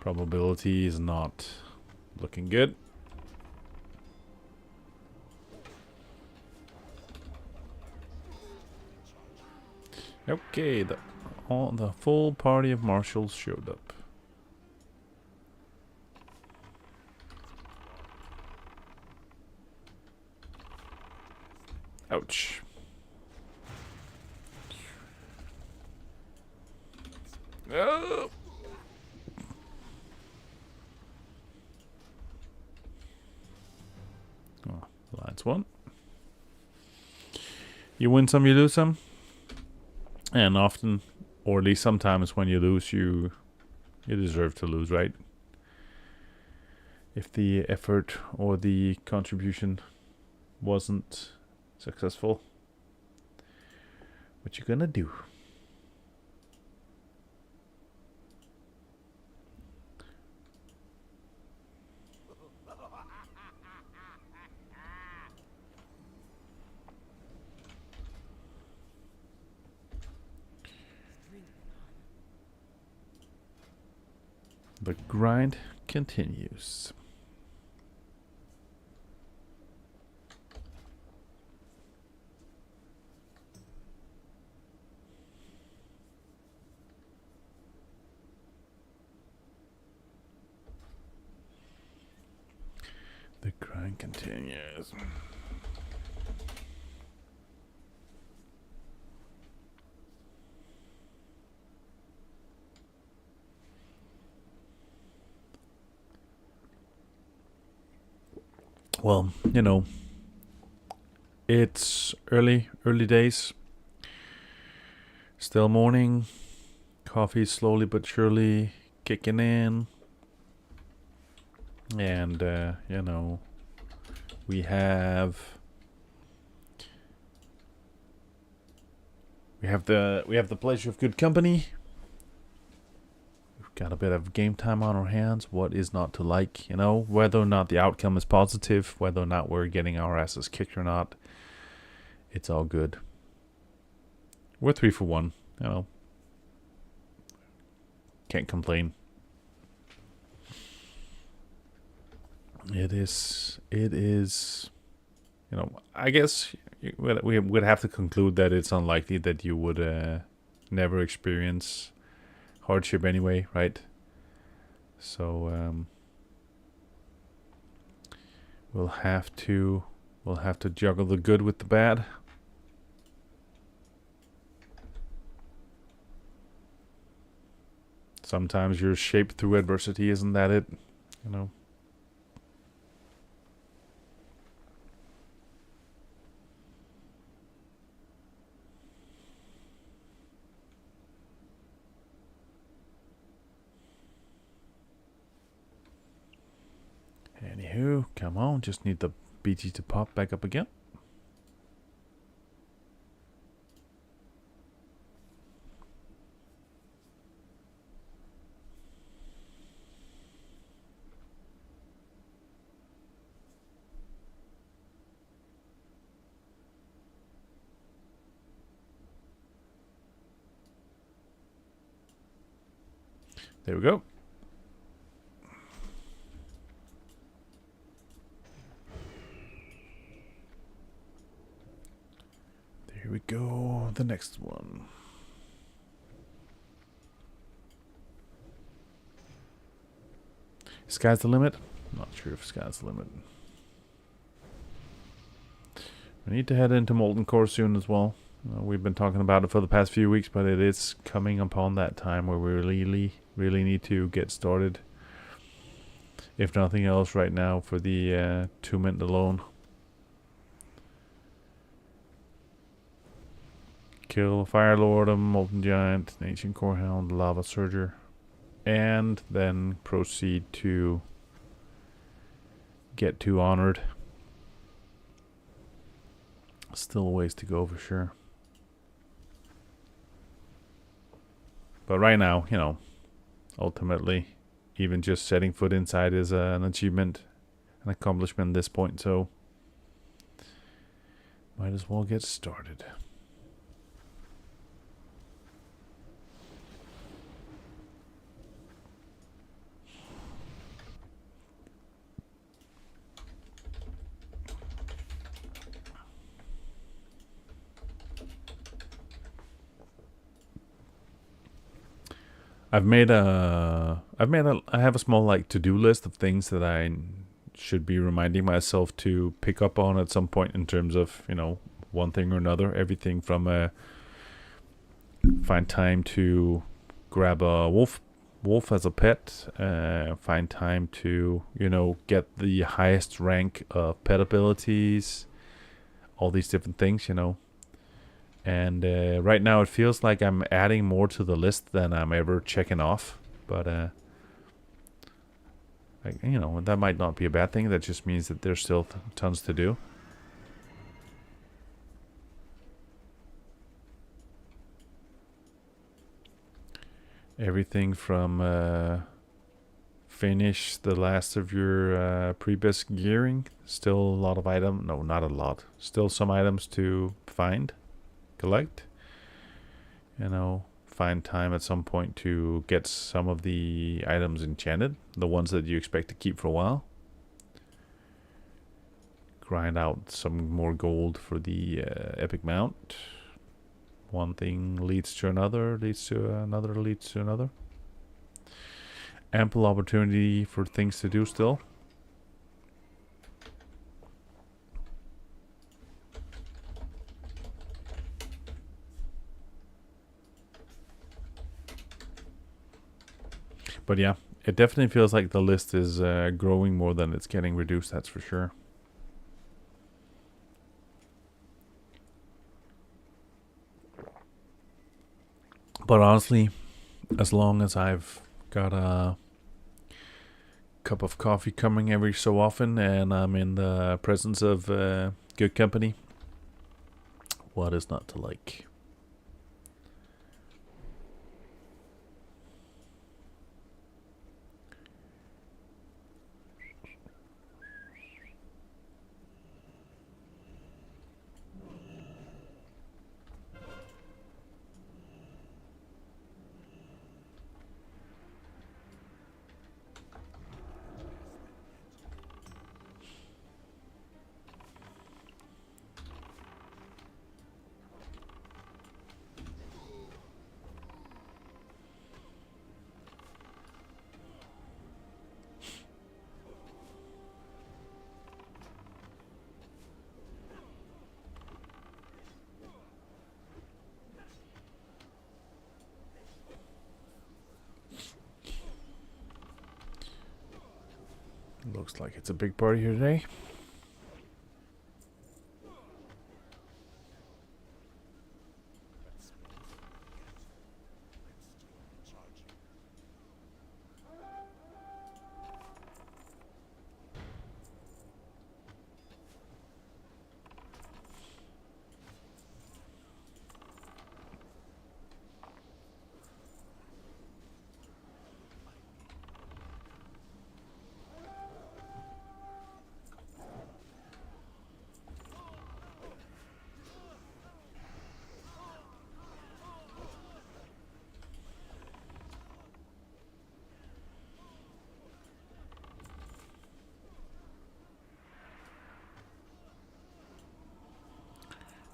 Probability is not looking good. Okay, the full party of marshals showed up. Ouch. Oh. Oh, that's one. You win some, you lose some. And often, or at least sometimes when you lose, you deserve to lose, right? If the effort or the contribution wasn't successful, what you gonna do? The grind continues. The grind continues. well, you know, it's early days. Still morning. Coffee slowly but surely kicking in. And, you know, we have the pleasure of good company. We've got a bit of game time on our hands. What is not to like, you know, whether or not the outcome is positive, whether or not we're getting our asses kicked or not, it's all good. We're 3 for 1, you know. Can't complain. It is, you know, I guess we would have to conclude that it's unlikely that you would never experience hardship anyway, right? So we'll have to juggle the good with the bad. Sometimes you're shaped through adversity, isn't that it? You know. Anywho, come on, just need the BG to pop back up again. There we go. Here we go, the next one. Sky's the limit? I'm not sure if sky's the limit. We need to head into Molten Core soon as well. We've been talking about it for the past few weeks, but it is coming upon that time where we really need to get started. If nothing else right now for the 2 minute alone. Kill Fire Lord, a Molten Giant, an Ancient Corehound, Lava Surger, and then proceed to get to Honored. Still a ways to go for sure. But right now, you know, ultimately, even just setting foot inside is an achievement, an accomplishment at this point, so might as well get started. I have a small like to-do list of things that I should be reminding myself to pick up on at some point in terms of, you know, one thing or another. Everything from find time to grab a wolf as a pet, find time to, you know, get the highest rank of pet abilities, all these different things, you know. And right now it feels like I'm adding more to the list than I'm ever checking off. But, you know, that might not be a bad thing. That just means that there's still tons to do. Everything from finish the last of your pre-bisque gearing. Still a lot of items. No, not a lot. Still some items to find. Collect, you know, find time at some point to get some of the items enchanted, the ones that you expect to keep for a while. Grind out some more gold for the epic mount. One thing leads to another, leads to another, leads to another. Ample opportunity for things to do still. But yeah, it definitely feels like the list is growing more than it's getting reduced, that's for sure. But honestly, as long as I've got a cup of coffee coming every so often and I'm in the presence of good company, what is not to like? Looks like it's a big party here today.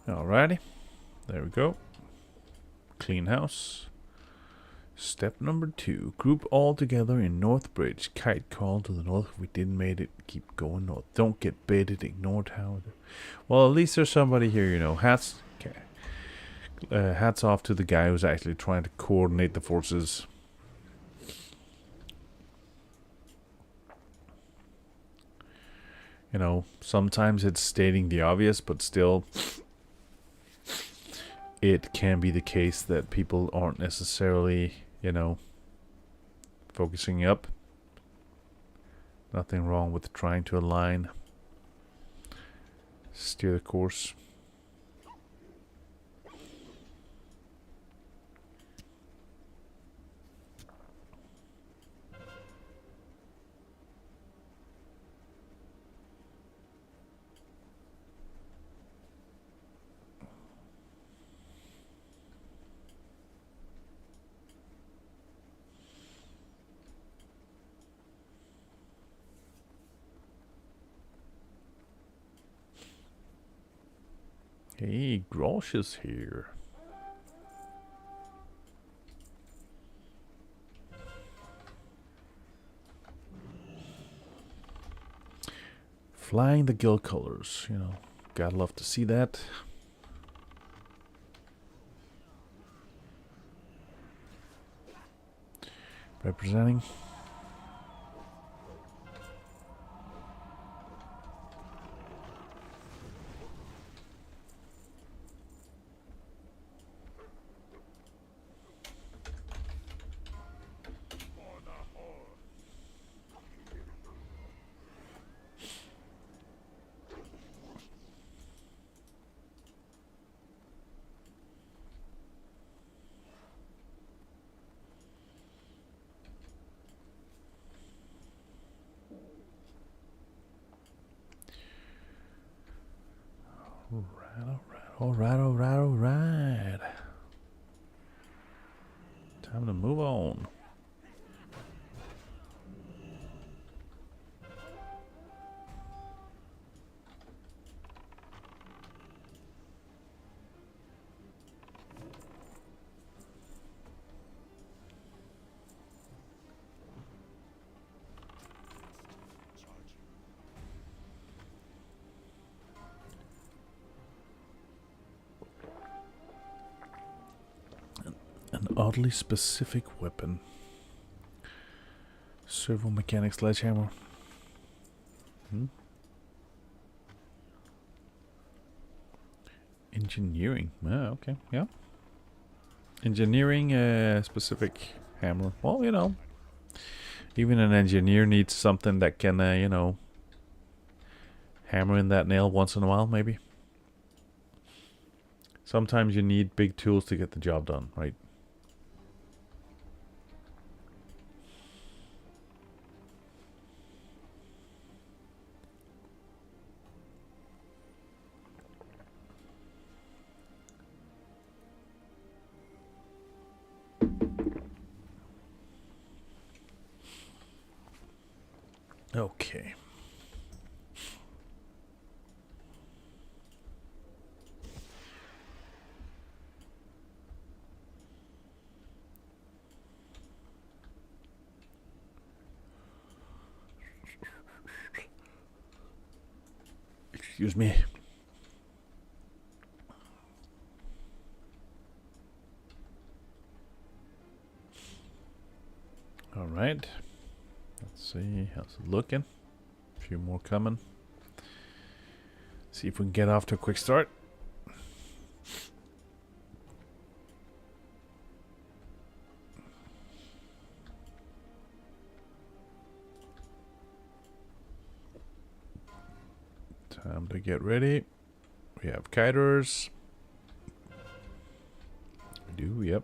Alrighty, there we go. Clean house. Step number 2. Group all together in North Bridge. Kite call to the north. If we didn't make it, keep going north. Don't get baited, ignore tower. Well, at least there's somebody here, you know. Hats off to the guy who's actually trying to coordinate the forces. You know, sometimes it's stating the obvious, but still it can be the case that people aren't necessarily, you know, focusing up. Nothing wrong with trying to align, steer the course. Hey, Grosh is here. Flying the guild colors, you know, gotta love to see that. Representing. Alright. Time to move on. An oddly specific weapon. Servo mechanic sledgehammer. Engineering. Ah, okay, yeah. Engineering a specific hammer. Well, you know, even an engineer needs something that can, you know, hammer in that nail once in a while, maybe. Sometimes you need big tools to get the job done, right? Okay. Excuse me. All right. Let's see how's it looking. A few more coming. See if we can get off to a quick start. Time to get ready. We have kiters. We do, yep.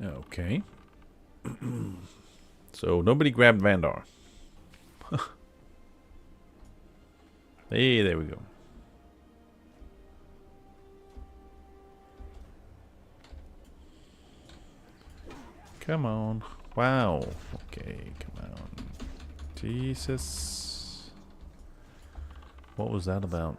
Okay. So nobody grabbed Vandar. Hey, there we go. Come on. Wow. Okay, come on. Jesus. What was that about?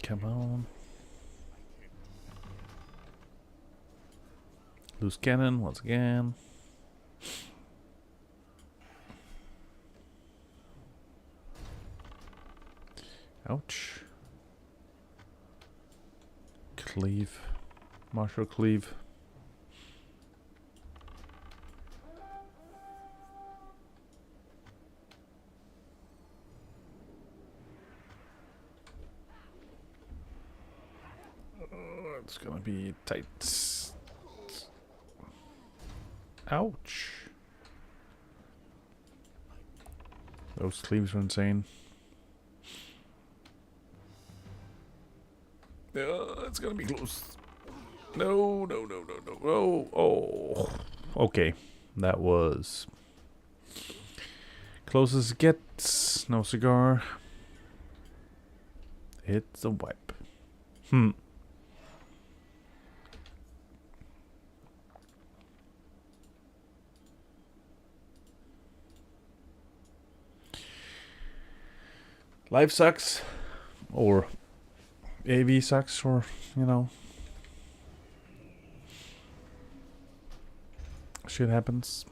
Come on. Loose cannon once again. Ouch. Cleave. Marshall Cleave. It's gonna be tight. Ouch. Those cleaves are insane. It's gonna be close. No, no, no, no, no. Oh, oh. Okay. That was close as it gets. No cigar. It's a wipe. Life sucks. Or AV sucks, or, you know. Shit happens.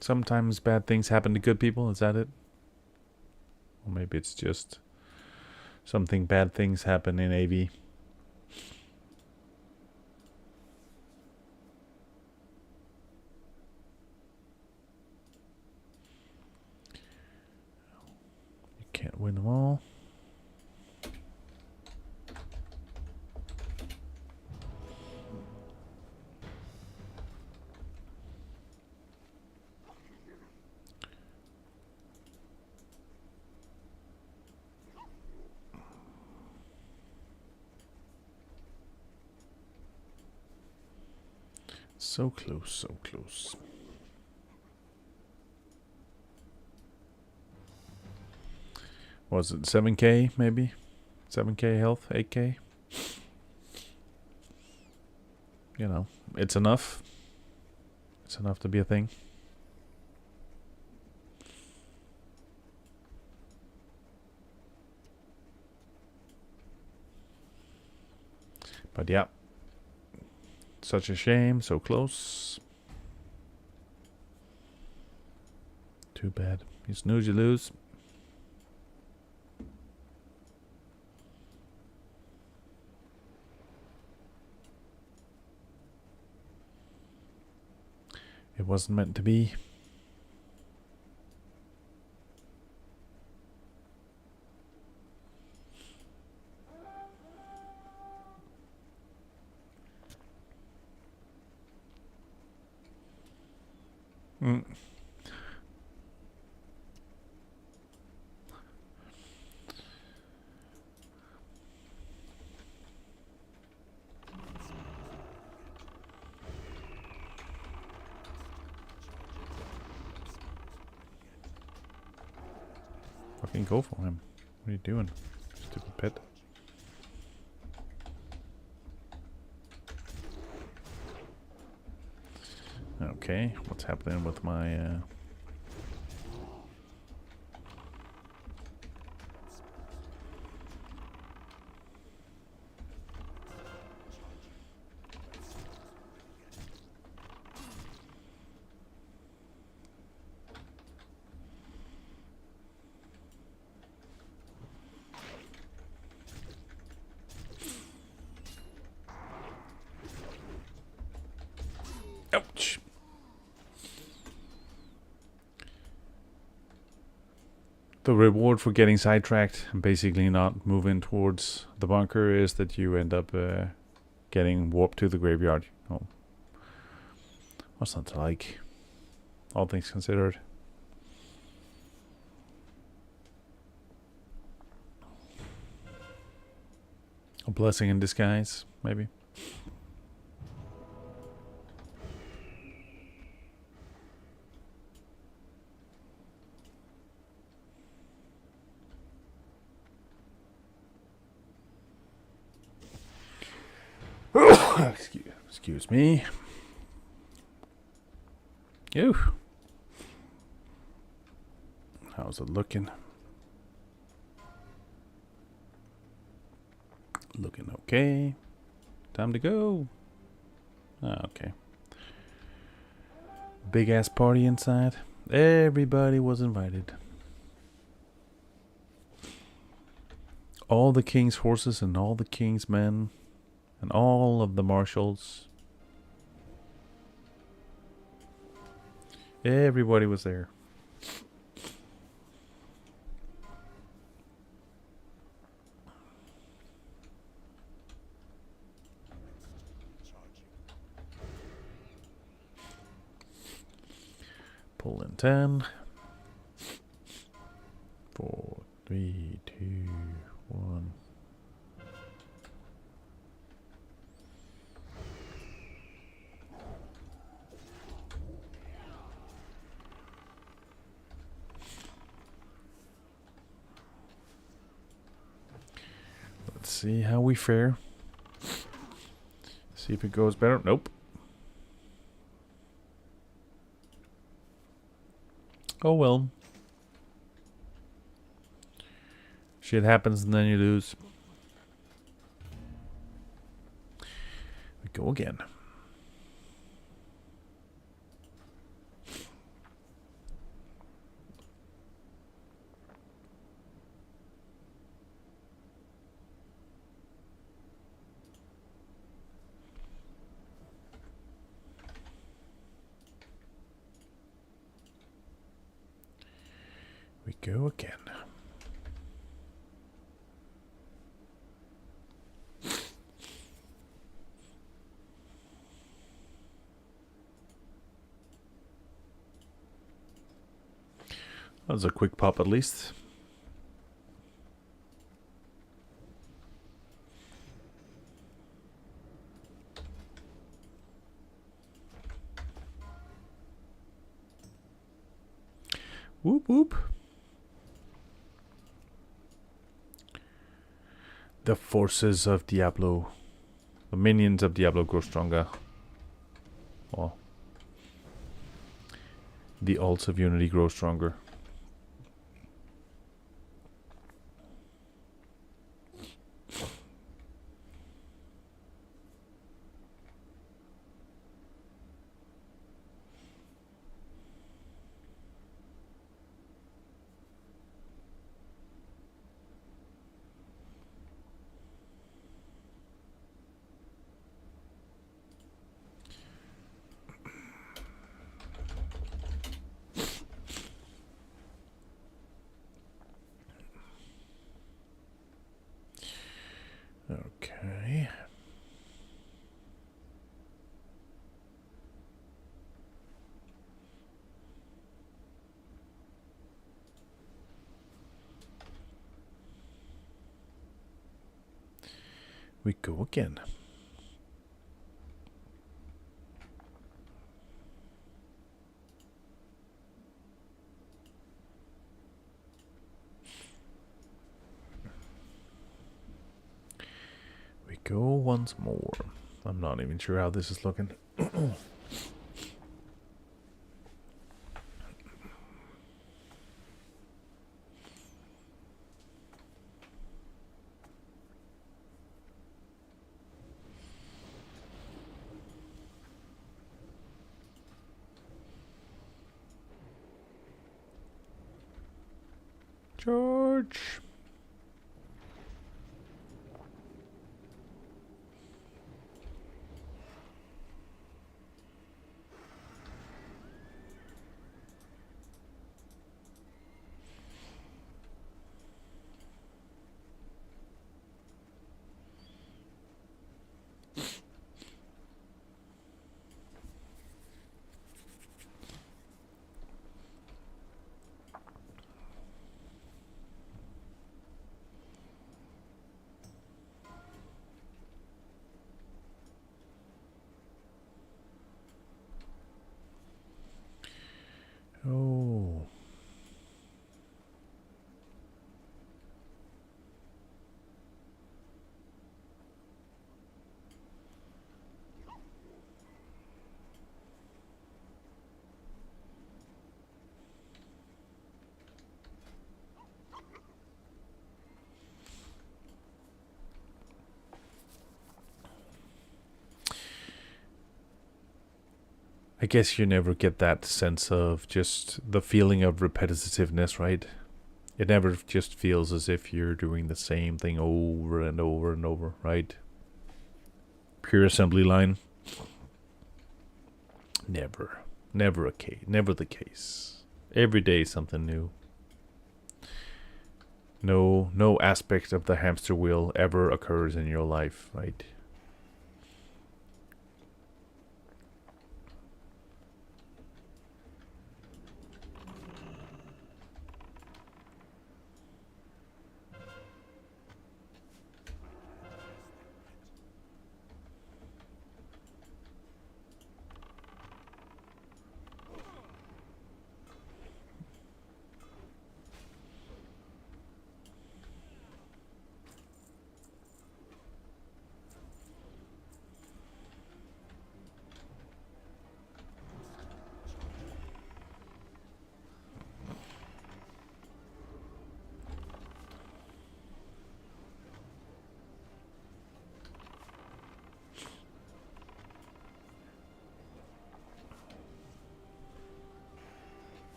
Sometimes bad things happen to good people, is that it? Or maybe it's just something bad things happen in AV. You can't win them all. So close, so close. Was it 7k maybe? 7k health, 8k? You know, it's enough. It's enough to be a thing. But yeah, such a shame. So close. Too bad. You snooze, you lose. It wasn't meant to be. Mm. Fucking go for him. What are you doing? Stupid pet. Okay, what's happening with my ouch. The reward for getting sidetracked and basically not moving towards the bunker is that you end up getting warped to the graveyard. Oh. What's not to like? All things considered. A blessing in disguise, maybe. Excuse me. Ew. How's it looking? Looking okay. Time to go. Okay. Big ass party inside. Everybody was invited. All the king's horses and all the king's men and all of the marshals. Everybody was there. Pull in 10. 4, 3, 2, 1. Let's see how we fare. See if it goes better. Nope. Oh well. Shit happens and then you lose. We go again. We go again. That was a quick pop at least. Whoop whoop. The forces of Diablo. The minions of Diablo grow stronger. Well, the alts of Unity grow stronger. we go again. We go once more. I'm not even sure how this is looking. George. Oh. I guess you never get that sense of just the feeling of repetitiveness, right? It never just feels as if you're doing the same thing over and over and over, right? Pure assembly line. Never. Never the case. Every day something new. No aspect of the hamster wheel ever occurs in your life, right?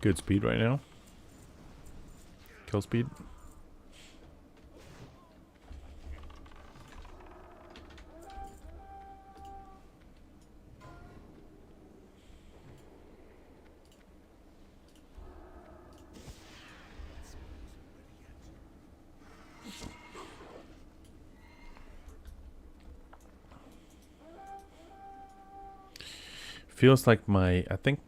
Good speed right now. Kill speed. Feels like I think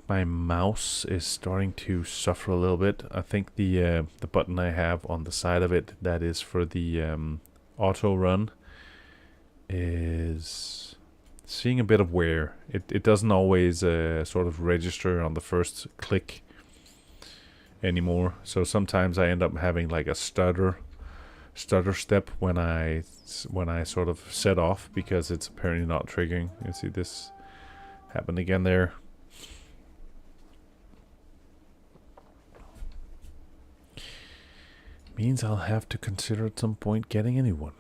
my mouse is starting to suffer a little bit. I think the button I have on the side of it that is for the auto run is seeing a bit of wear. It doesn't always sort of register on the first click anymore. So sometimes I end up having like a stutter step when I sort of set off because it's apparently not triggering. You see this happen again there. Means I'll have to consider at some point getting a new one.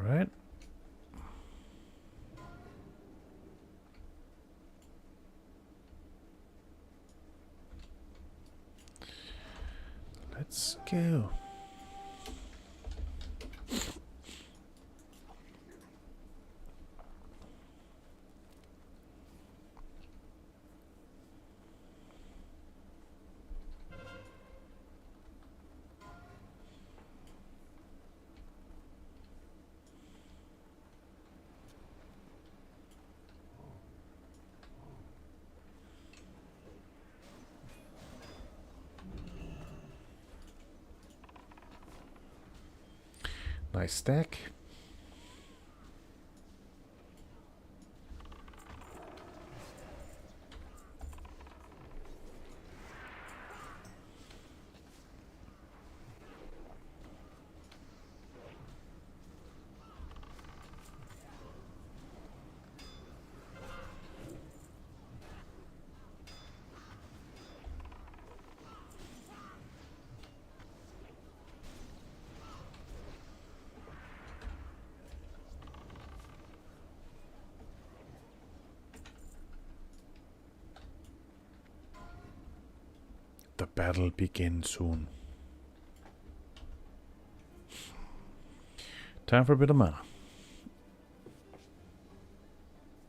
right. Let's go. Nice stack. The battle begins soon. Time for a bit of mana.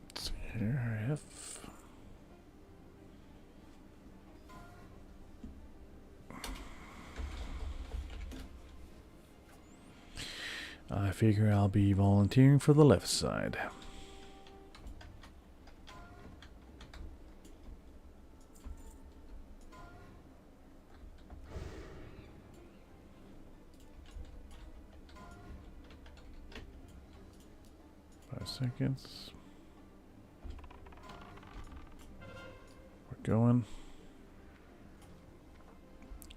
Let's see here if I figure I'll be volunteering for the left side. Seconds. We're going.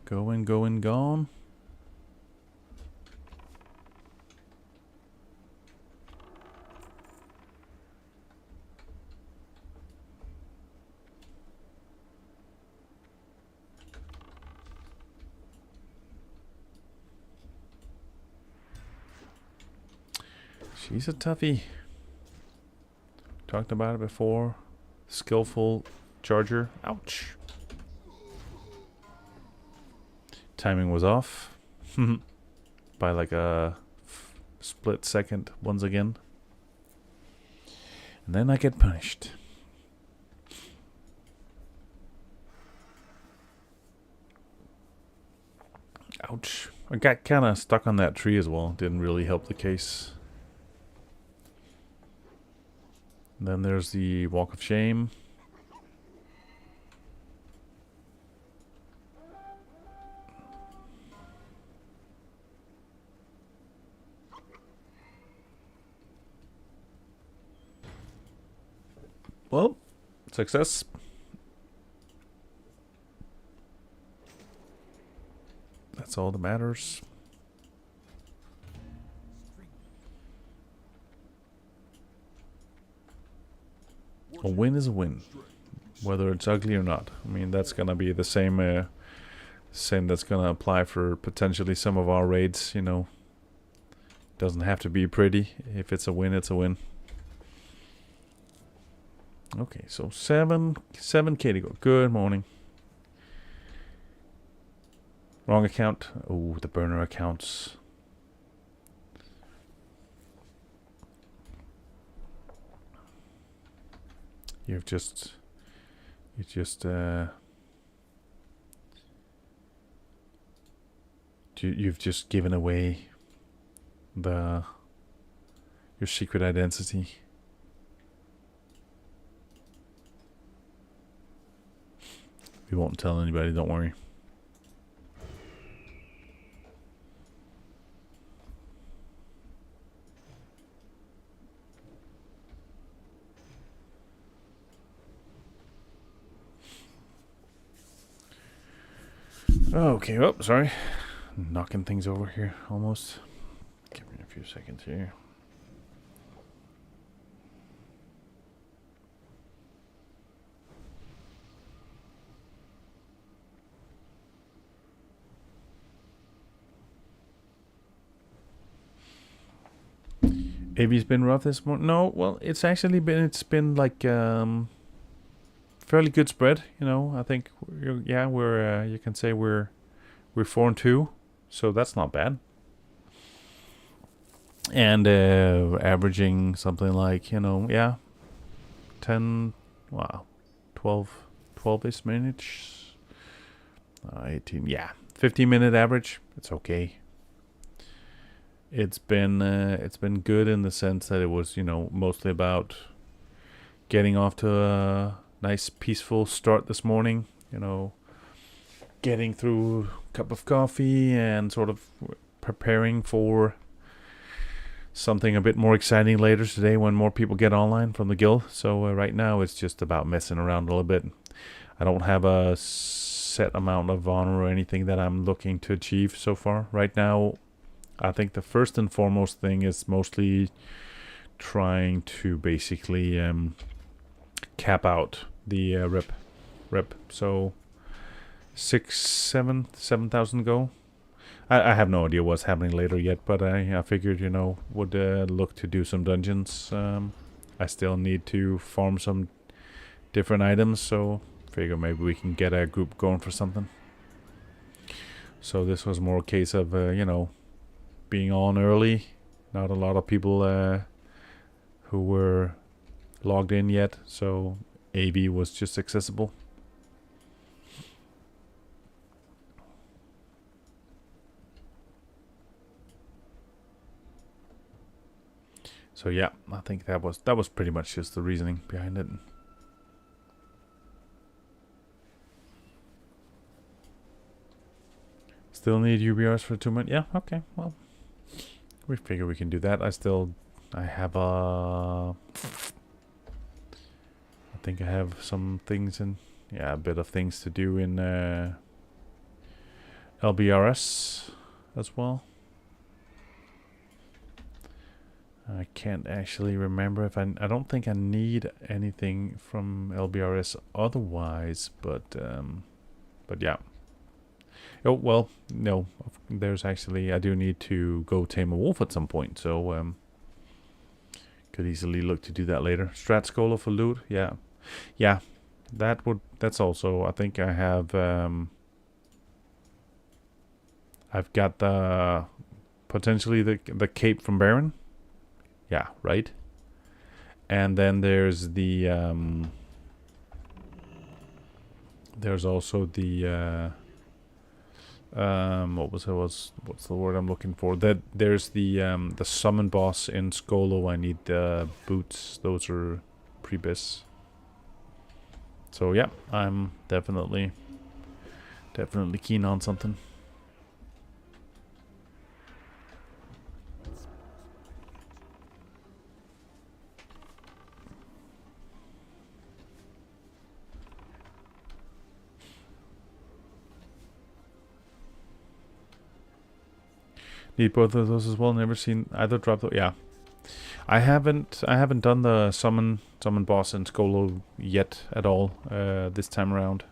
Going, gone. She's a toughie. Talked about it before. Skillful charger. Ouch. Timing was off. By like a split second once again. And then I get punished. Ouch. I got kind of stuck on that tree as well. Didn't really help the case. Then there's the Walk of Shame. Well, success. That's all that matters. A win is a win, whether it's ugly or not. I mean, that's gonna be the same that's gonna apply for potentially some of our raids, you know. Doesn't have to be pretty. If it's a win, it's a win. Okay, so 7K to go. Good morning. Wrong account. Oh, the burner accounts. You've just given away your secret identity. We won't tell anybody, don't worry. Okay, oh, sorry. Knocking things over here, almost. Give me a few seconds here. AV's been rough this morning. No, well, it's been like fairly good spread. I think we're you can say we're 4-2, so that's not bad. And averaging something like 10, 12-ish minutes, 18, 15-minute average. It's okay. It's been good in the sense that it was mostly about getting off to a nice peaceful start this morning. Getting through a cup of coffee and sort of preparing for something a bit more exciting later today when more people get online from the guild. So right now it's just about messing around a little bit. I don't have a set amount of honor or anything that I'm looking to achieve so far. Right now, I think the first and foremost thing is mostly trying to basically cap out the rep. So 7,000 go. I have no idea what's happening later yet, but I figured would look to do some dungeons. I still need to farm some different items, so figure maybe we can get a group going for something. So this was more a case of being on early. Not a lot of people who were logged in yet, so AV was just accessible. So yeah, I think that was pretty much just the reasoning behind it. Still need UBRs for 2 months? Yeah, okay, well, we figure we can do that. I have I think I have some things a bit of things to do in LBRS as well. I can't actually remember if I don't think I need anything from LBRS otherwise, but yeah. Oh well, no. There's actually I do need to go tame a wolf at some point, so could easily look to do that later. Strat Scholar for loot, yeah. That's also. I think I have. I've got the potentially the cape from Baron. Yeah, right. And then there's the there's also the what's the word I'm looking for? There's the summon boss in Skolo. I need the boots. Those are pre-bis. So yeah, I'm definitely keen on something. Need both of those as well. Never seen either drop though. Yeah, I haven't done the summon boss in Skolo yet at all. This time around,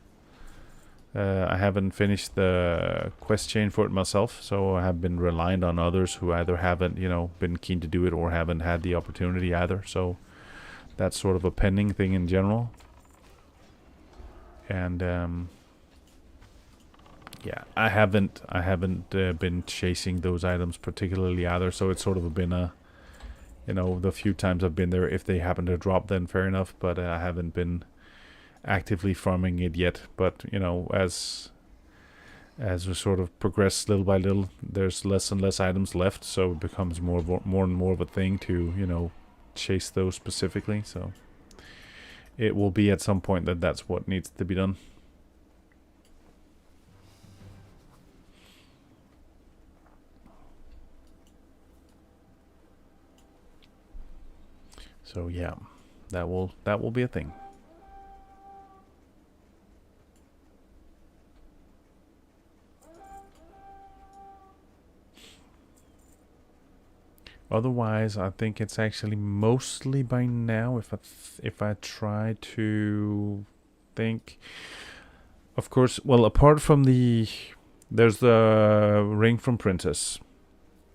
I haven't finished the quest chain for it myself, so I have been reliant on others who either haven't been keen to do it or haven't had the opportunity either. So that's sort of a pending thing in general. And yeah, I haven't been chasing those items particularly either, so it's sort of been a, the few times I've been there, if they happen to drop, then fair enough, but I haven't been actively farming it yet. But, as we sort of progress little by little, there's less and less items left, so it becomes more and more of a thing to, chase those specifically, so it will be at some point that's what needs to be done. So yeah, that will be a thing. Otherwise, I think it's actually mostly by now. If I try to think, of course. Well, apart from there's the ring from Princess,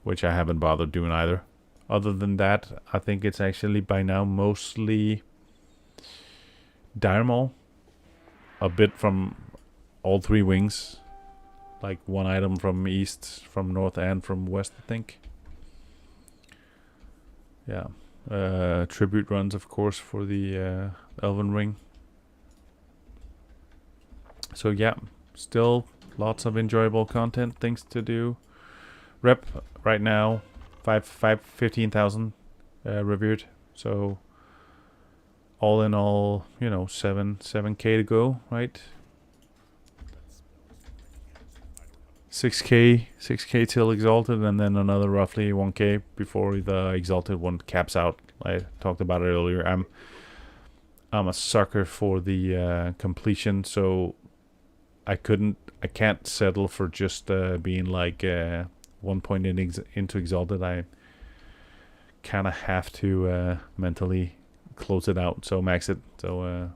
which I haven't bothered doing either. Other than that, I think it's actually by now mostly Dire Maul. A bit from all three wings. Like one item from east, from north, and from west, I think. Yeah. Tribute runs, of course, for the Elven Ring. So yeah, still lots of enjoyable content, things to do. Rep right now, 15,000 reviewed. So all in all, you know, 7k to go, right? 6k till Exalted, and then another roughly 1k before the Exalted one caps out. I talked about it earlier. I'm a sucker for the completion, so I can't settle for just being like 1 point into Exalted. I kind of have to mentally close it out, so max it. So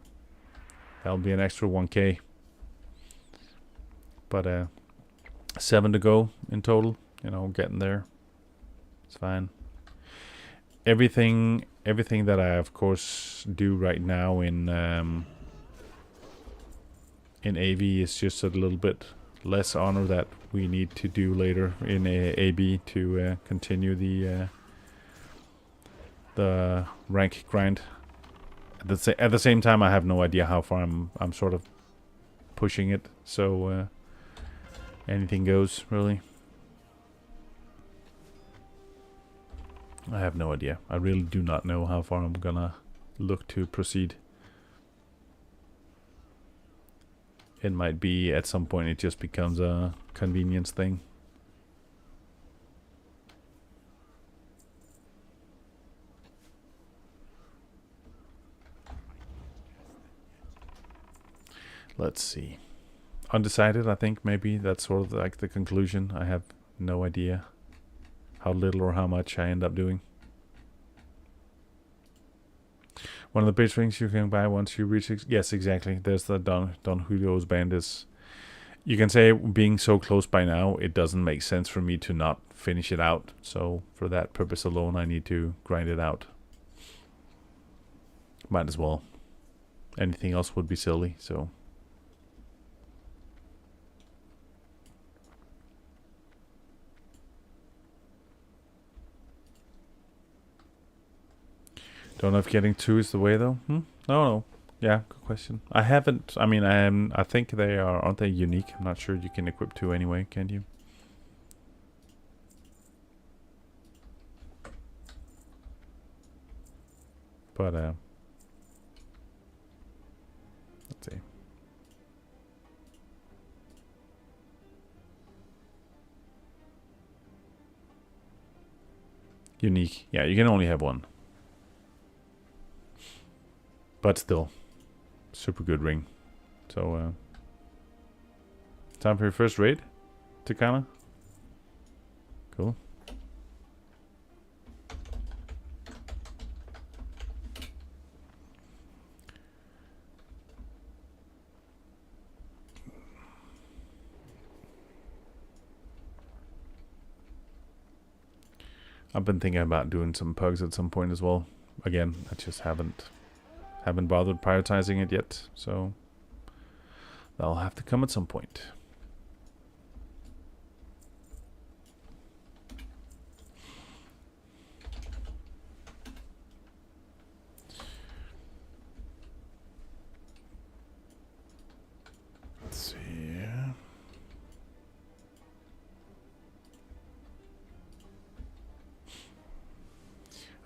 that'll be an extra 1k. But 7 to go in total. You know, getting there. It's fine. Everything that I of course do right now in AV is just a little bit less honor that we need to do later in AB to continue the rank grind. At the same time, I have no idea how far I'm sort of pushing it. So anything goes, really. I have no idea. I really do not know how far I'm gonna look to proceed. It might be at some point it just becomes a convenience thing. Let's see. Undecided, I think maybe that's sort of like the conclusion. I have no idea how little or how much I end up doing. One of the base rings you can buy once you reach... yes, exactly. There's the Don Julio's band is... You can say being so close by now, it doesn't make sense for me to not finish it out. So for that purpose alone, I need to grind it out. Might as well. Anything else would be silly, so... Don't know if getting 2 is the way though. No. Yeah, good question. I haven't. I mean, I think they aren't they unique? I'm not sure you can equip 2 anyway, can you? But let's see. Unique. Yeah, you can only have 1. But still, super good ring. So, time for your first raid, Takana. Cool. I've been thinking about doing some pugs at some point as well. Again, I just haven't bothered prioritizing it yet, so that'll have to come at some point. Let's see here.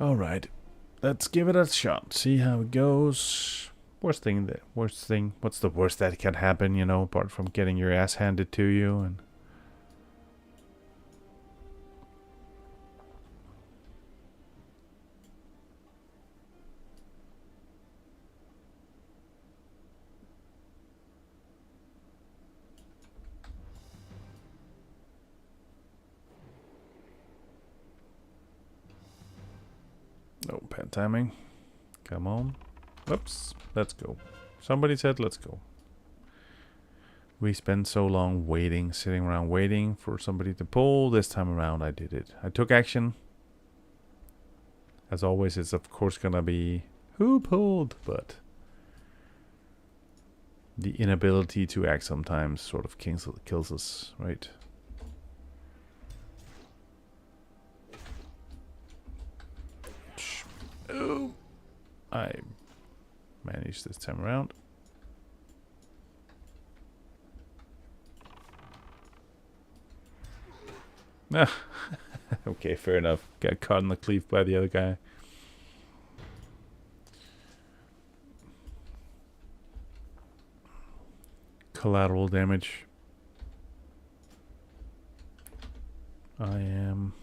All right. Let's give it a shot. See how it goes. What's the worst that can happen, you know, apart from getting your ass handed to you and no bad timing. Come on. Whoops. Let's go. Somebody said let's go. We spend so long waiting, sitting around waiting for somebody to pull. This time around I did it. I took action. As always, it's of course gonna be who pulled, but the inability to act sometimes sort of kills us, right? Oh, I managed this time around. Okay, fair enough. Got caught in the cleave by the other guy. Collateral damage. I am...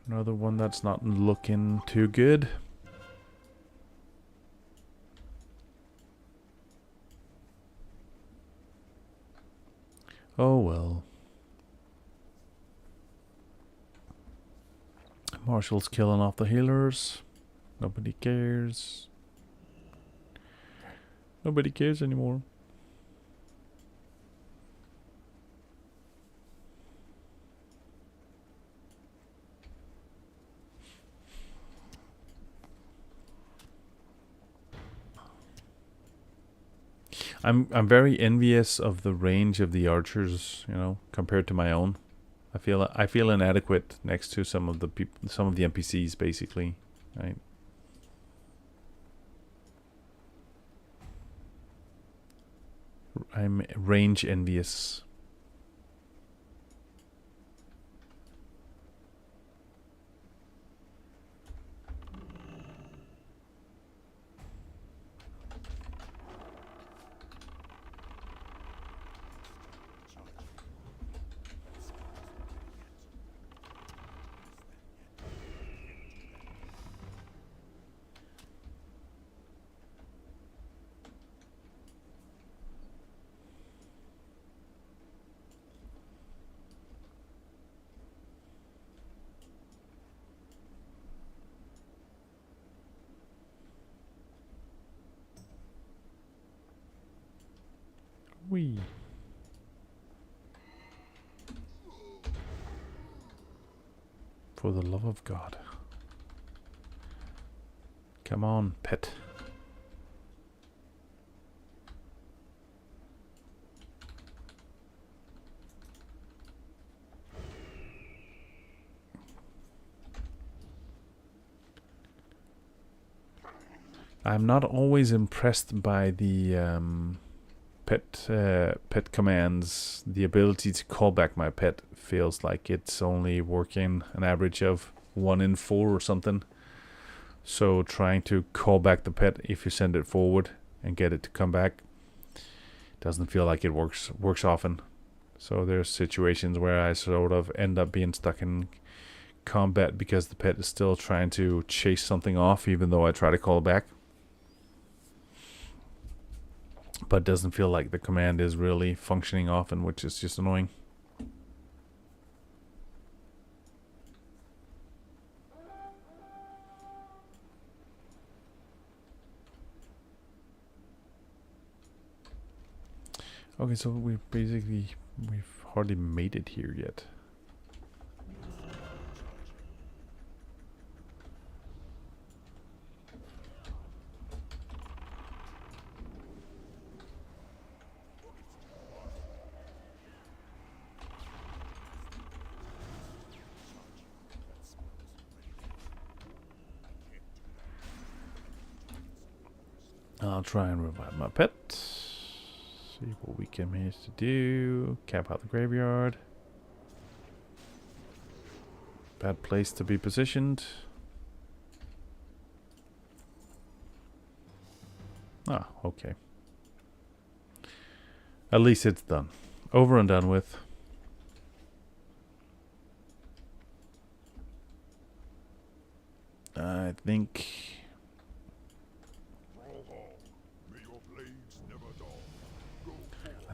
Another one that's not looking too good. Oh well. Marshall's killing off the healers. Nobody cares. Nobody cares anymore. I'm very envious of the range of the archers, you know, compared to my own. I feel inadequate next to some of the NPCs, basically, right? I'm range envious. Wee. For the love of God. Come on, pet. I'm not always impressed by the pet commands. The ability to call back my pet feels like it's only working an average of 1 in 4 or something. So trying to call back the pet if you send it forward and get it to come back doesn't feel like it works often. So there's situations where I sort of end up being stuck in combat because the pet is still trying to chase something off even though I try to call back. But doesn't feel like the command is really functioning often, which is just annoying. Okay, so we've hardly made it here yet. I'll try and revive my pet. See what we can manage to do. Camp out the graveyard. Bad place to be positioned. Ah, okay. At least it's done. Over and done with. I think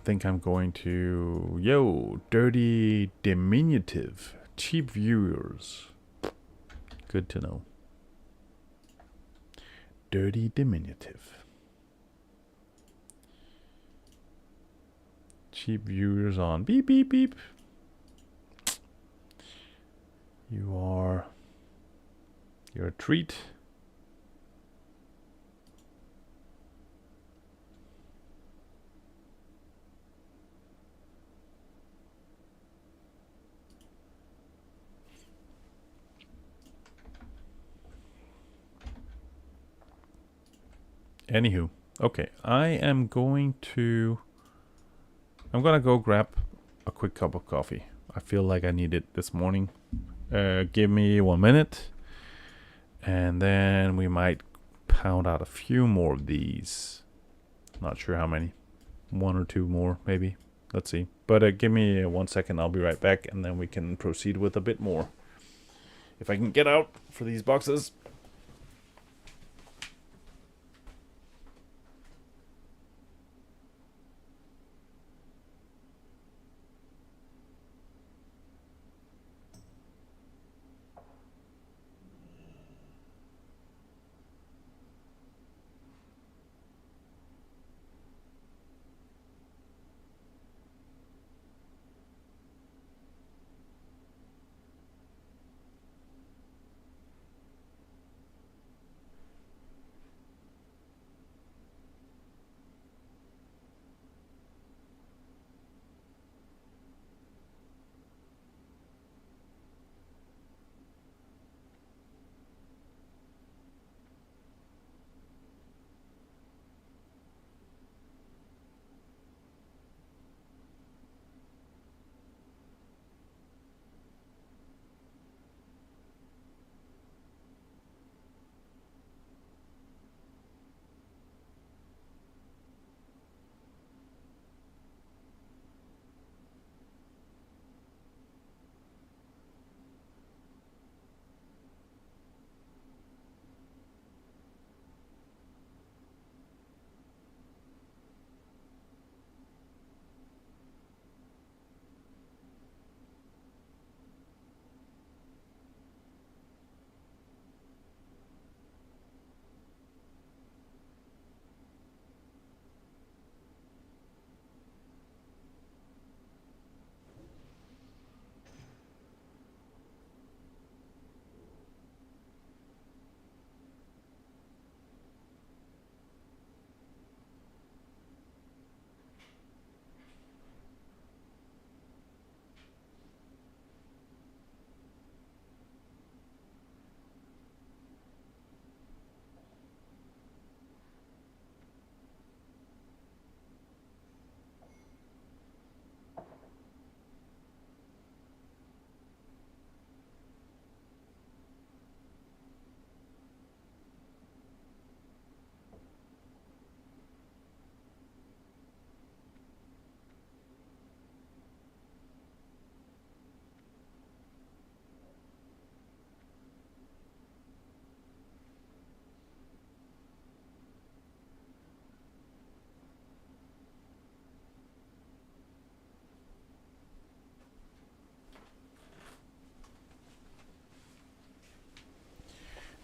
think I'm going to... Yo, dirty diminutive. Cheap viewers. Good to know. Dirty diminutive. Cheap viewers on beep beep beep. You're a treat. Anywho, okay, I'm gonna go grab a quick cup of coffee. I feel like I need it this morning. Give me 1 minute, and then we might pound out a few more of these. Not sure how many. 1 or 2 more, maybe. Let's see. But give me 1 second. I'll be right back, and then we can proceed with a bit more. If I can get out for these boxes.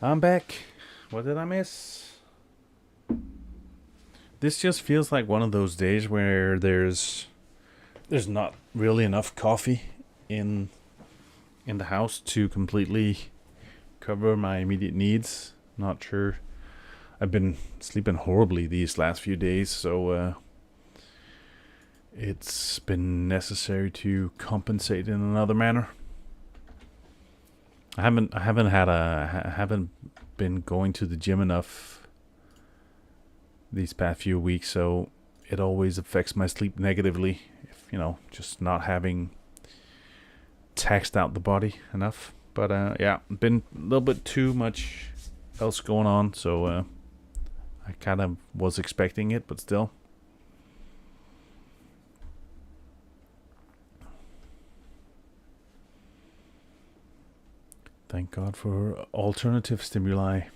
I'm back. What did I miss? This just feels like one of those days where there's not really enough coffee in the house to completely cover my immediate needs. Not sure. I've been sleeping horribly these last few days, so it's been necessary to compensate in another manner. I haven't been going to the gym enough these past few weeks, so it always affects my sleep negatively. If just not having taxed out the body enough. But yeah, been a little bit too much else going on, so I kind of was expecting it, but still. Thank God for alternative stimuli.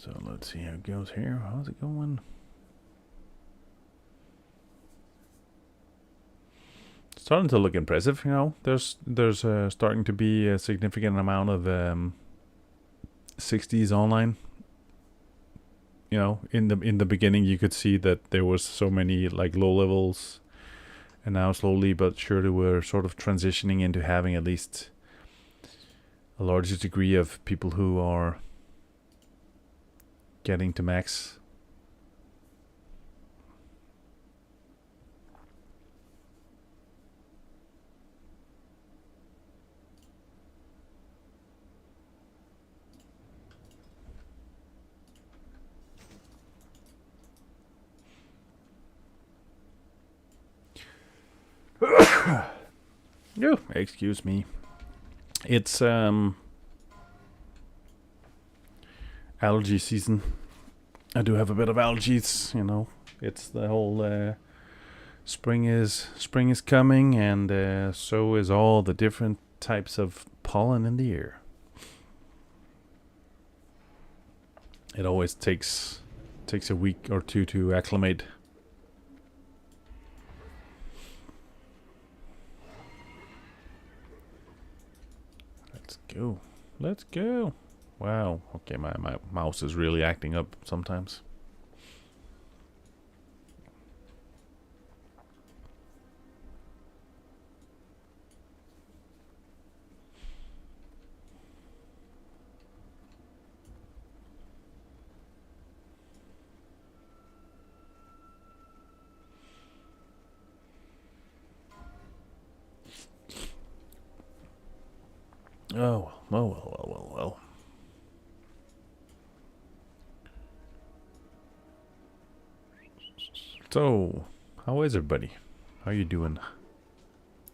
So let's see how it goes here. How's it going? Starting to look impressive, you know. There's starting to be a significant amount of 60s online. You know, in the beginning, you could see that there was so many like low levels, and now slowly but surely we're sort of transitioning into having at least a larger degree of people who are getting to max. Oh, excuse me. It's allergy season. I do have a bit of allergies, you know. It's the whole spring is coming, and so is all the different types of pollen in the air. It always takes a week or two to acclimate. Let's go. Wow. Okay, my mouse is really acting up sometimes. Oh, well. So, how is everybody? How you doing?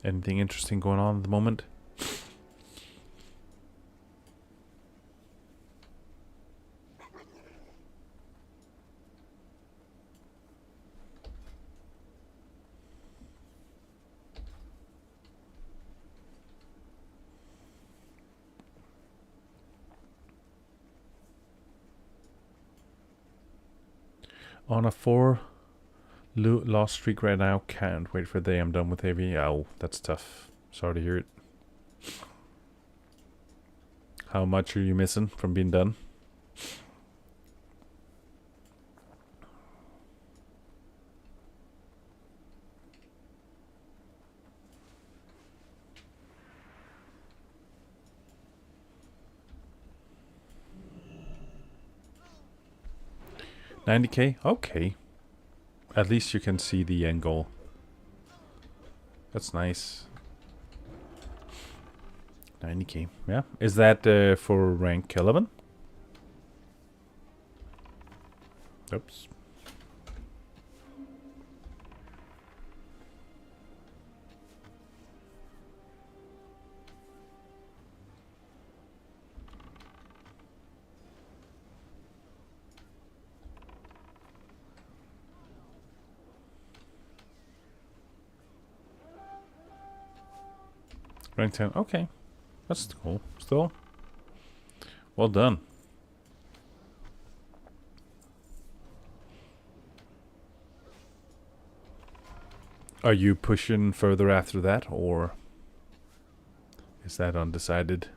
Anything interesting going on at the moment? On a 4 loss streak right now. Can't wait for the day I'm done with AV. Oh, that's tough. Sorry to hear it. How much are you missing from being done? $90K? Okay. At least you can see the end goal. That's nice. 90K. Yeah. Is that for rank 11? Oops. Rank 10. Okay. That's cool. Still. Well done. Are you pushing further after that, or is that undecided?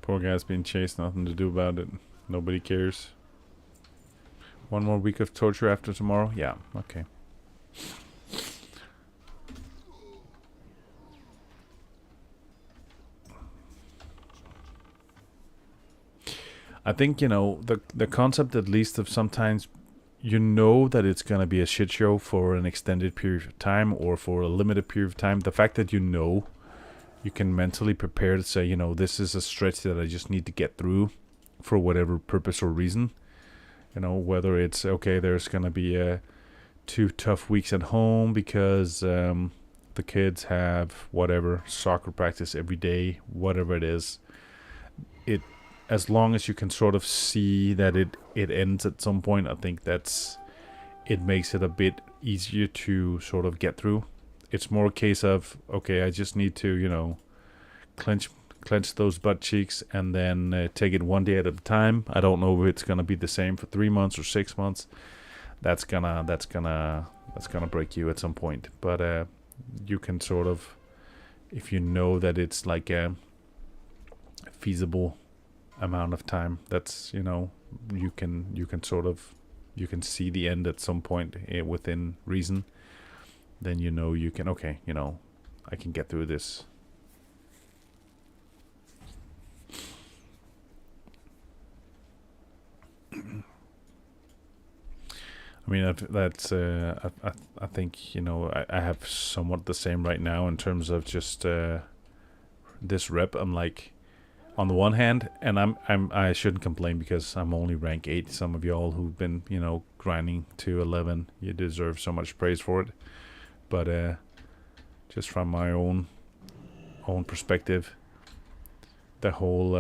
Poor guy's being chased, nothing to do about it. Nobody cares. 1 more week of torture after tomorrow? Yeah, okay. I think, you know, the concept at least of sometimes you know that it's going to be a shit show for an extended period of time or for a limited period of time. The fact that you know you can mentally prepare to say, you know, this is a stretch that I just need to get through for whatever purpose or reason. You know, whether it's okay, there's gonna be 2 tough weeks at home because the kids have whatever soccer practice every day, whatever it is. It As long as you can sort of see that it ends at some point, I think it makes it a bit easier to sort of get through. It's more a case of, okay, I just need to, clench those butt cheeks and then take it one day at a time. I don't know if it's gonna be the same for 3 months or 6 months. That's gonna break you at some point. But you can sort of, if you know that it's like a feasible amount of time, that's you can sort of, you can see the end at some point within reason. Then you can, okay, I can get through this. I mean, that's I think I have somewhat the same right now in terms of just this rep. I'm like, on the one hand, and I shouldn't complain because I'm only rank 8. Some of y'all who've been grinding to 11, you deserve so much praise for it. But just from my own perspective, the whole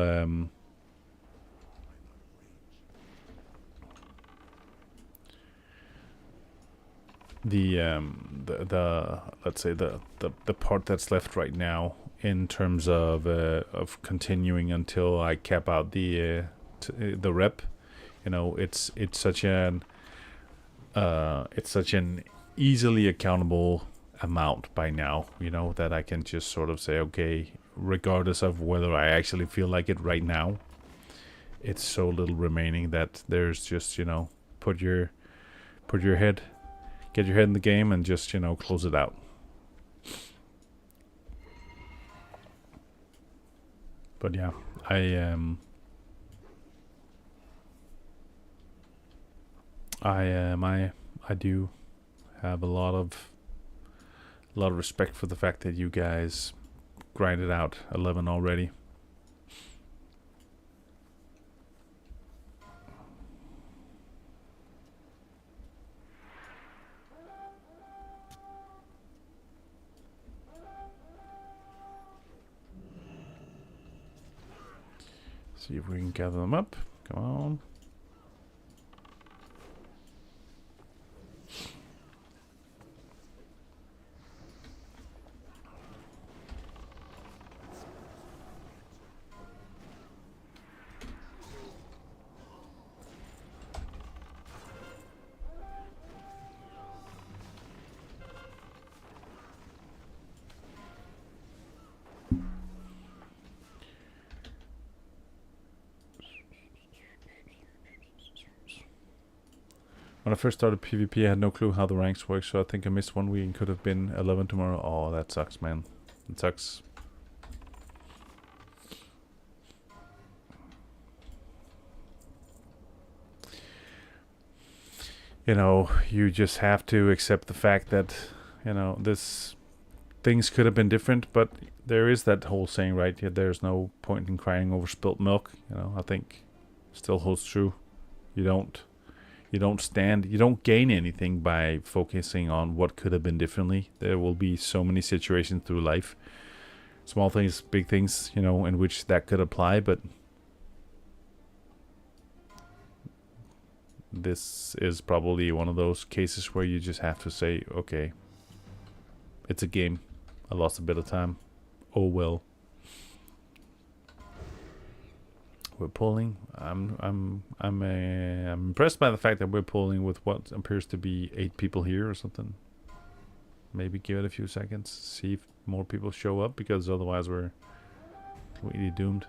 the let's say the part that's left right now in terms of continuing until I cap out the rep, it's such an easily accountable amount by now, that I can just sort of say, okay, regardless of whether I actually feel like it right now, it's so little remaining that there's just put your head get your head in the game and just close it out. But yeah, I do have a lot of respect for the fact that you guys grinded out 11 already. See if we can gather them up. Come on. When I first started PvP, I had no clue how the ranks work, so I think I missed 1 week and could have been 11 tomorrow. Oh, that sucks, man. It sucks. You just have to accept the fact that, this things could have been different, but there is that whole saying, right? Yeah, there's no point in crying over spilt milk. I think still holds true. You don't gain anything by focusing on what could have been differently. There will be so many situations through life, small things, big things, in which that could apply, but this is probably one of those cases where you just have to say, okay, it's a game. I lost a bit of time. Oh well. We're pulling. I'm impressed by the fact that we're pulling with what appears to be 8 people here or something. Maybe give it a few seconds, see if more people show up, because otherwise we're really doomed.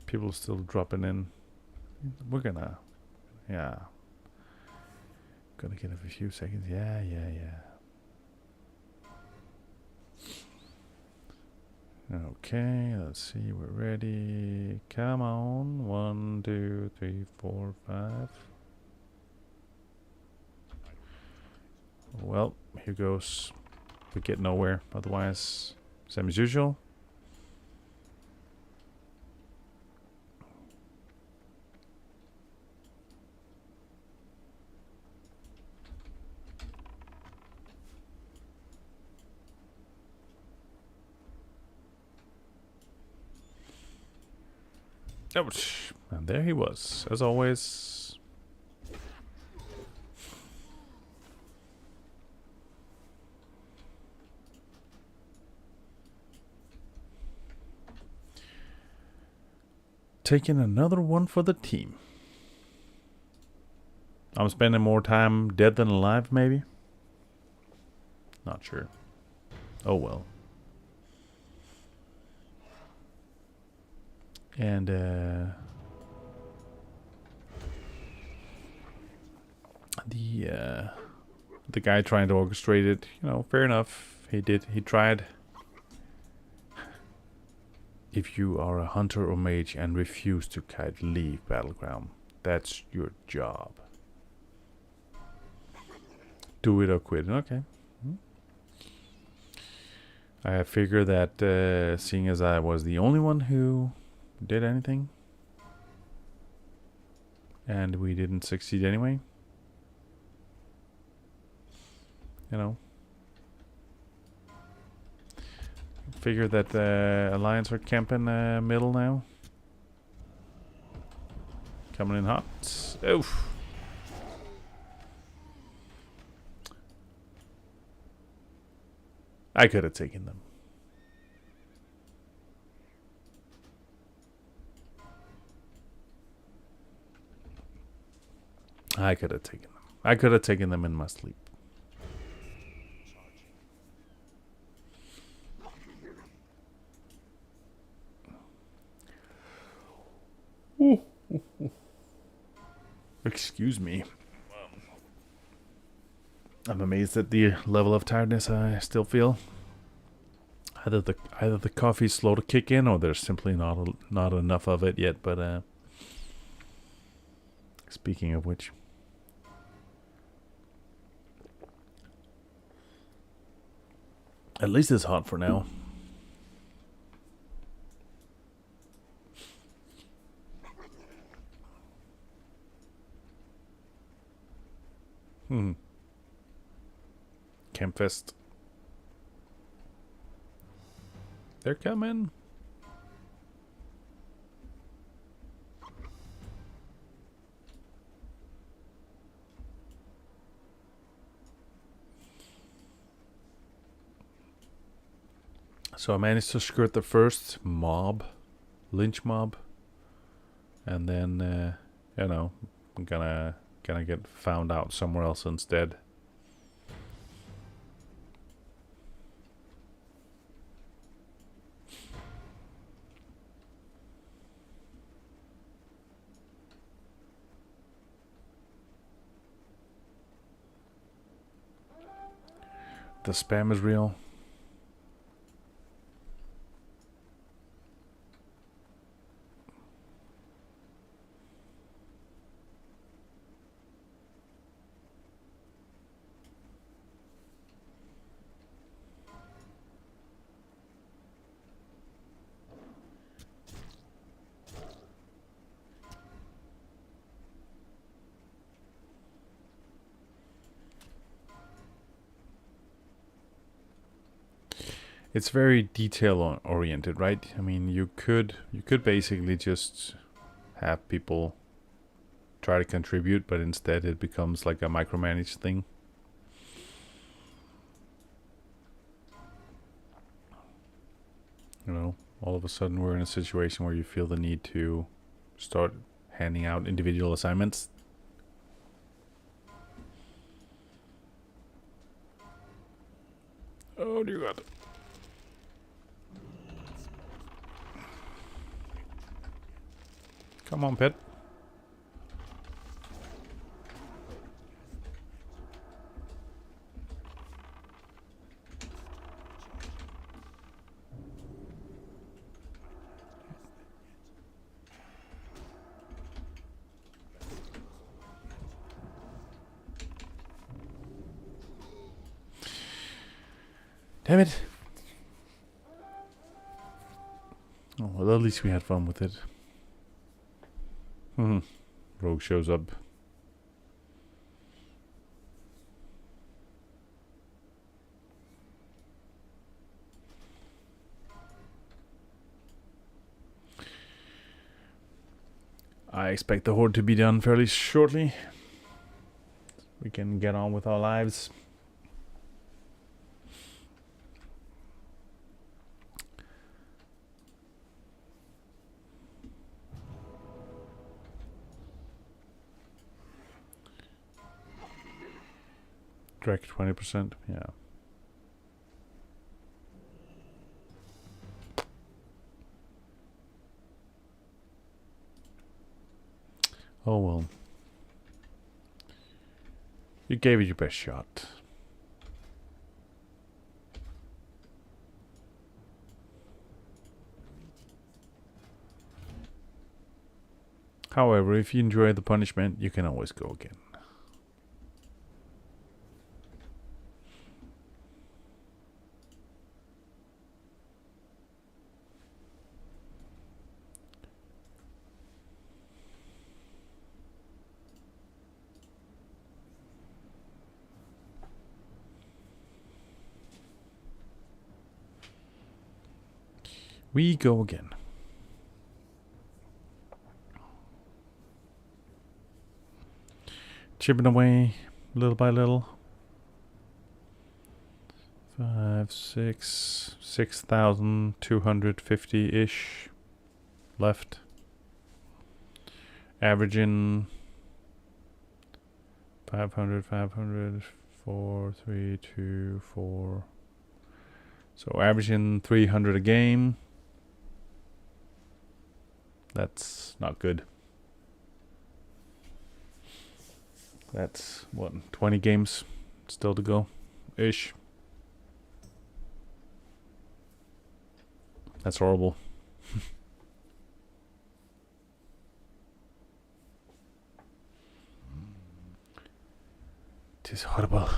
People still dropping in. We're gonna give it a few seconds. Yeah. Okay, let's see, we're ready. Come on. 1, 2, 3, 4, 5. Well, here goes. We get nowhere. Otherwise, same as usual. Ouch. And there he was, as always. Taking another one for the team. I'm spending more time dead than alive, maybe? Not sure. Oh well. And the guy trying to orchestrate it, you know, fair enough. He tried. If you are a hunter or mage and refuse to kite, leave Battleground. That's your job. Do it or quit. Okay. I figure that seeing as I was the only one who did anything, and we didn't succeed anyway, you know, figure that the Alliance are camping middle now. Coming in hot. Oof. I could have taken them. I could have taken them. I could have taken them in my sleep. Excuse me. I'm amazed at the level of tiredness I still feel. Either the coffee's slow to kick in, or there's simply not enough of it yet. But speaking of which, at least it's hot for now. Campfest. They're coming. So I managed to skirt the first mob, lynch mob, and then you know, I'm gonna get found out somewhere else instead. The spam is real. It's very detail oriented, right? I mean, you could basically just have people try to contribute, but instead it becomes like a micromanaged thing. You know, all of a sudden we're in a situation where you feel the need to start handing out individual assignments. Oh dear God. Come on, pet. Damn it. Oh, well, at least we had fun with it. Rogue shows up. I expect the horde to be done fairly shortly. We can get on with our lives. Direct 20%, yeah. Oh well. You gave it your best shot. However, if you enjoy the punishment, you can always go again. We go again. Chipping away little by little. 5, 6, 6,250-ish left. Averaging 500, 500, 4, 3, 2, 4. So averaging 300 a game. That's not good. That's what, 20 games still to go ish. That's horrible. It is horrible.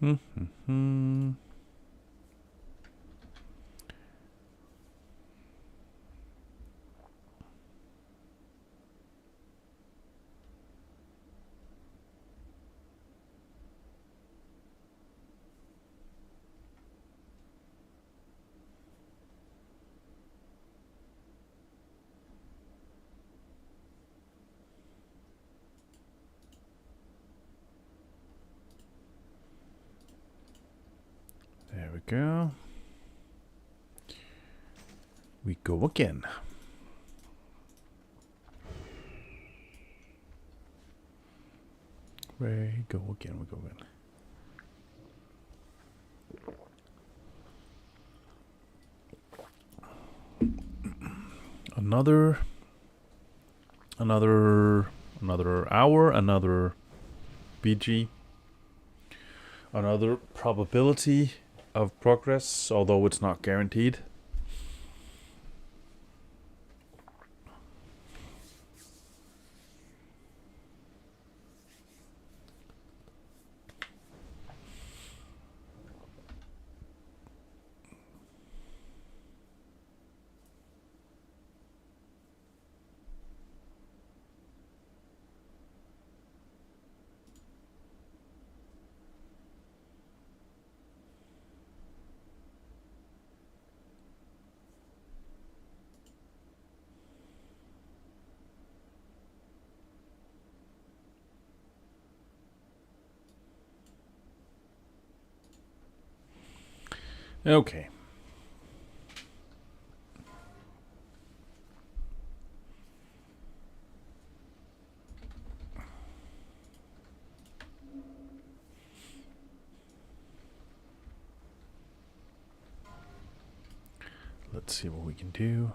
Mm-hmm. There we go. We go again. We go again. We go again. Another hour, another BG, another probability of progress, although it's not guaranteed. Okay. Let's see what we can do.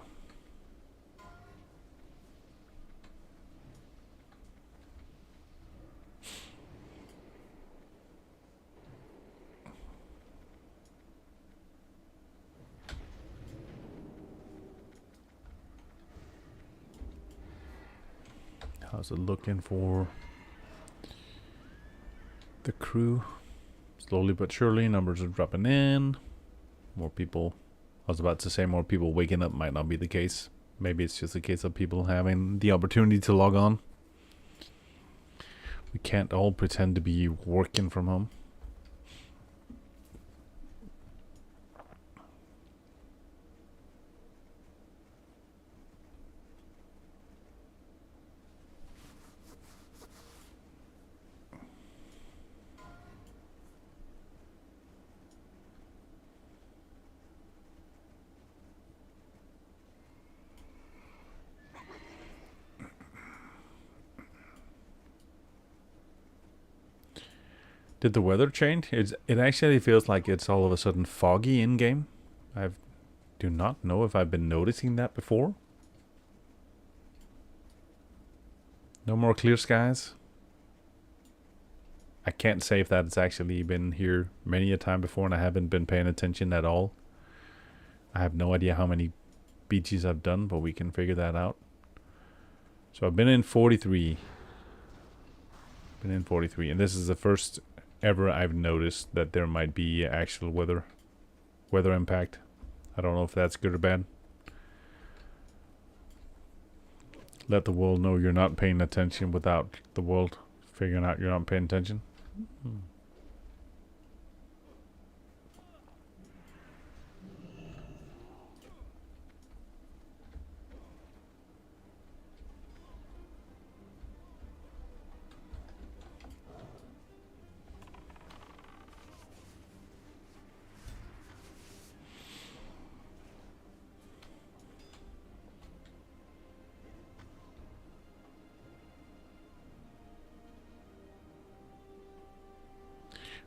How's it looking for the crew? Slowly but surely, numbers are dropping in. More people. I was about to say more people waking up might not be the case. Maybe it's just a case of people having the opportunity to log on. We can't all pretend to be working from home. Did the weather change? It actually feels like it's all of a sudden foggy in game. I do not know if I've been noticing that before. No more clear skies. I can't say if that's actually been here many a time before and I haven't been paying attention at all. I have no idea how many beaches I've done, but we can figure that out. So I've been in 43. And this is the first ever I've noticed that there might be actual weather impact. I don't know if that's good or bad. Let the world know you're not paying attention without the world figuring out you're not paying attention.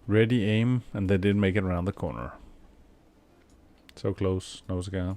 Ready, aim, and they did make it around the corner. So close, nose again.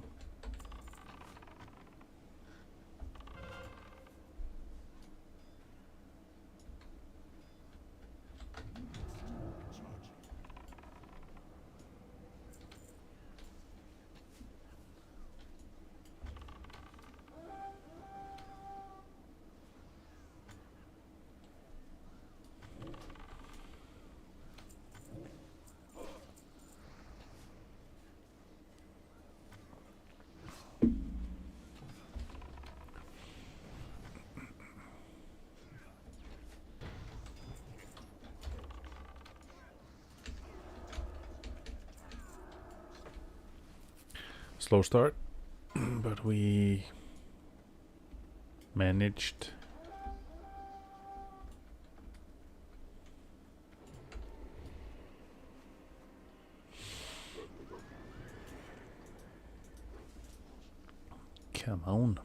Slow start, but we managed. Come on.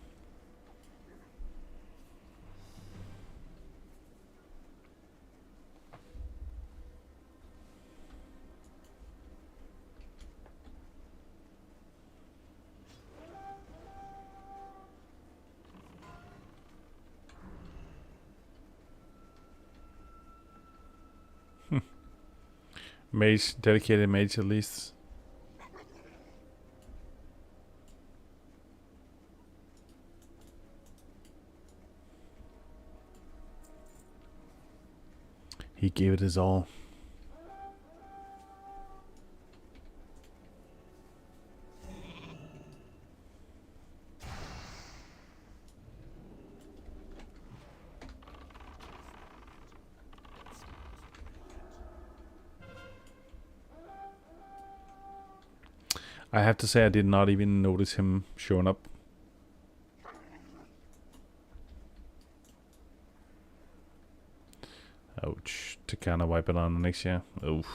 Mage, dedicated mage at least. He gave it his all. I have to say I did not even notice him showing up. Ouch. To kind of wipe it on Onyxia. Oof.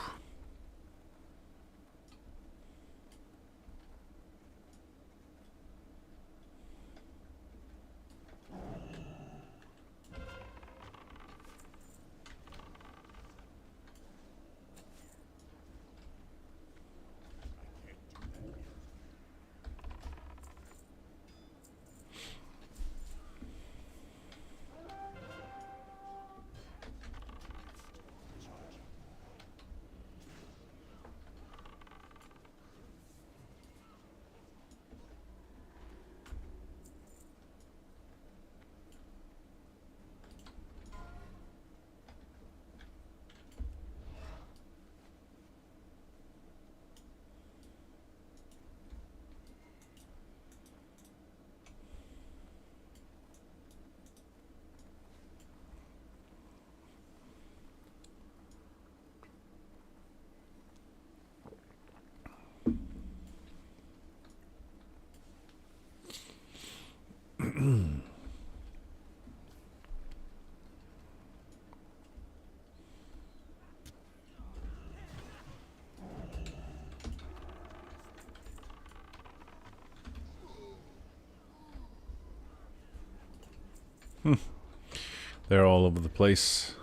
They're all over the place.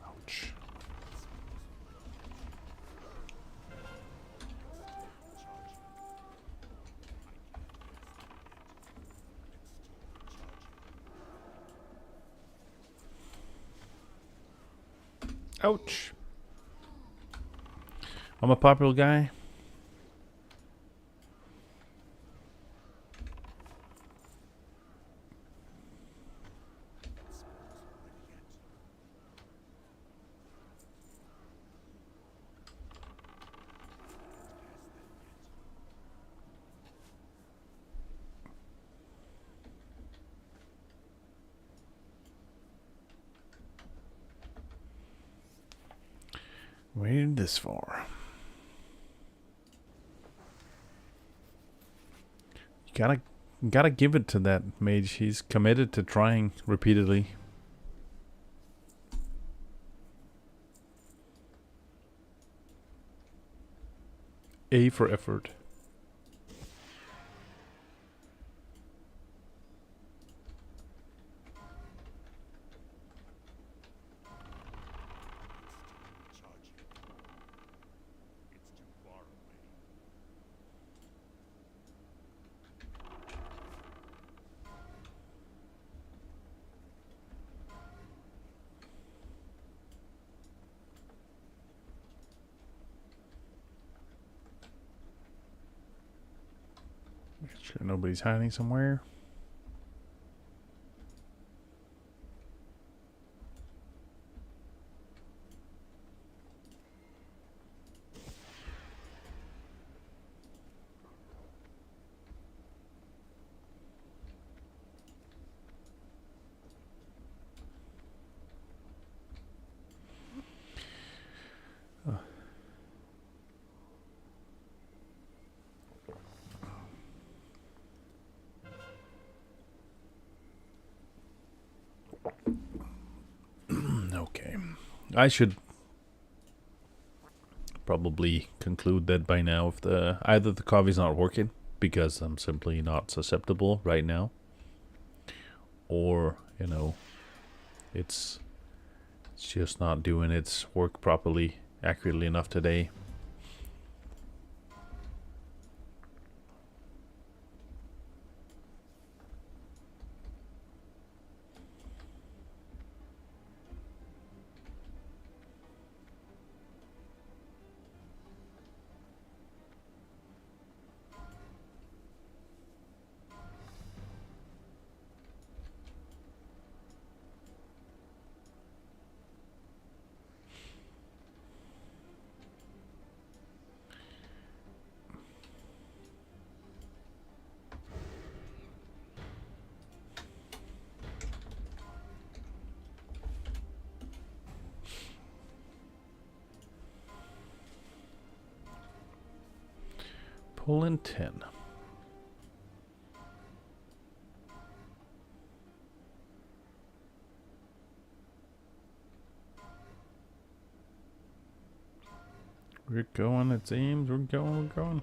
Ouch. Ouch. I'm a popular guy. Waited this far. You gotta give it to that mage. He's committed to trying repeatedly. A for effort. Make sure nobody's hiding somewhere. Okay. I should probably conclude that by now if either the coffee's not working because I'm simply not susceptible right now, or it's just not doing its work properly, accurately enough today. Pulling 10. We're going, it seems. We're going.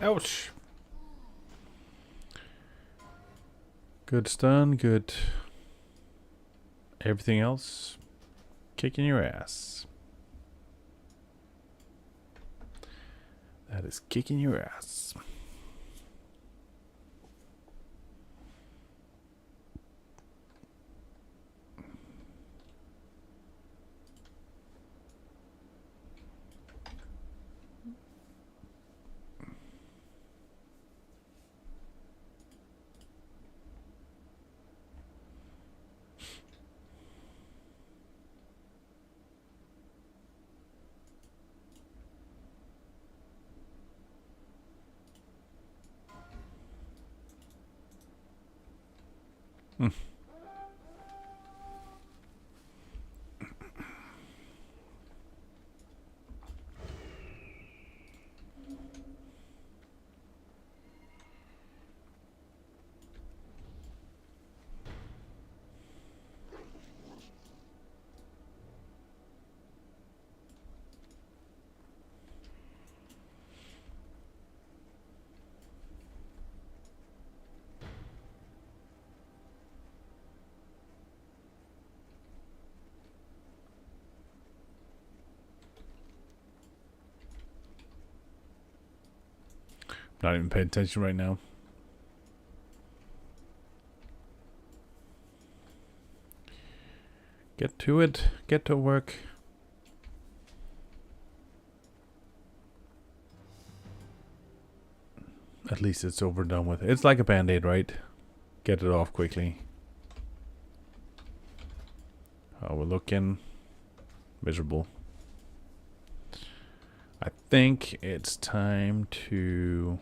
Ouch. Good stun, good. Everything else, kicking your ass. That is kicking your ass. Not even paying attention right now. Get to it. Get to work. At least it's over done with. It's like a band-aid, right? Get it off quickly. Oh, we're looking miserable. I think it's time to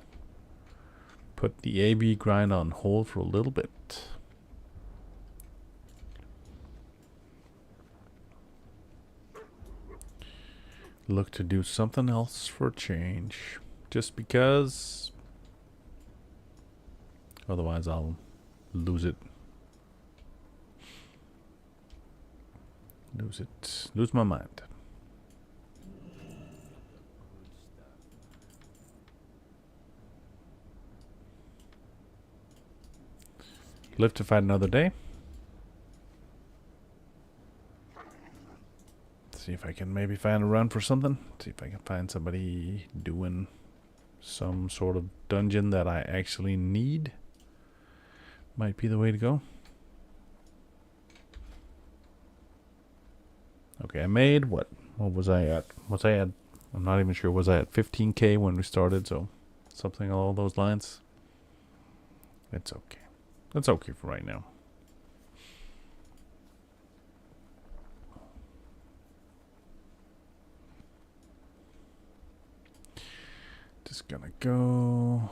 put the AB grind on hold for a little bit. Look to do something else for a change. Just because otherwise I'll lose it. Lose my mind. Live to fight another day. See if I can maybe find a run for something. See if I can find somebody doing some sort of dungeon that I actually need. Might be the way to go. Okay, I made what was I at? I'm not even sure. Was I at 15k when we started? So something along those lines. It's okay. That's okay for right now. Just gonna go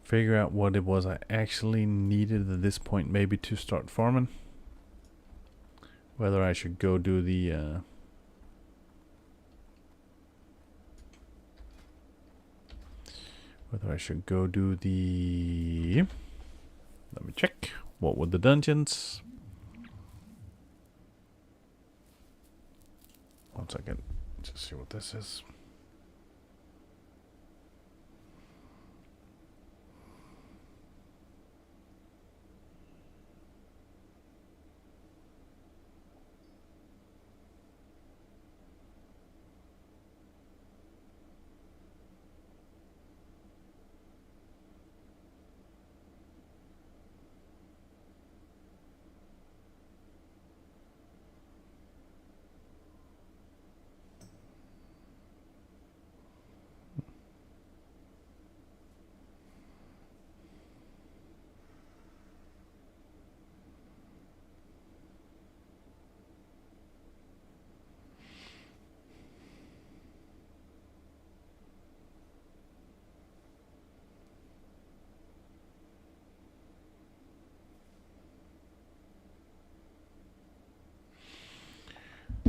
figure out what it was I actually needed at this point, maybe to start farming. Whether I should go do the let me check. What were the dungeons? 1 second. Just see what this is.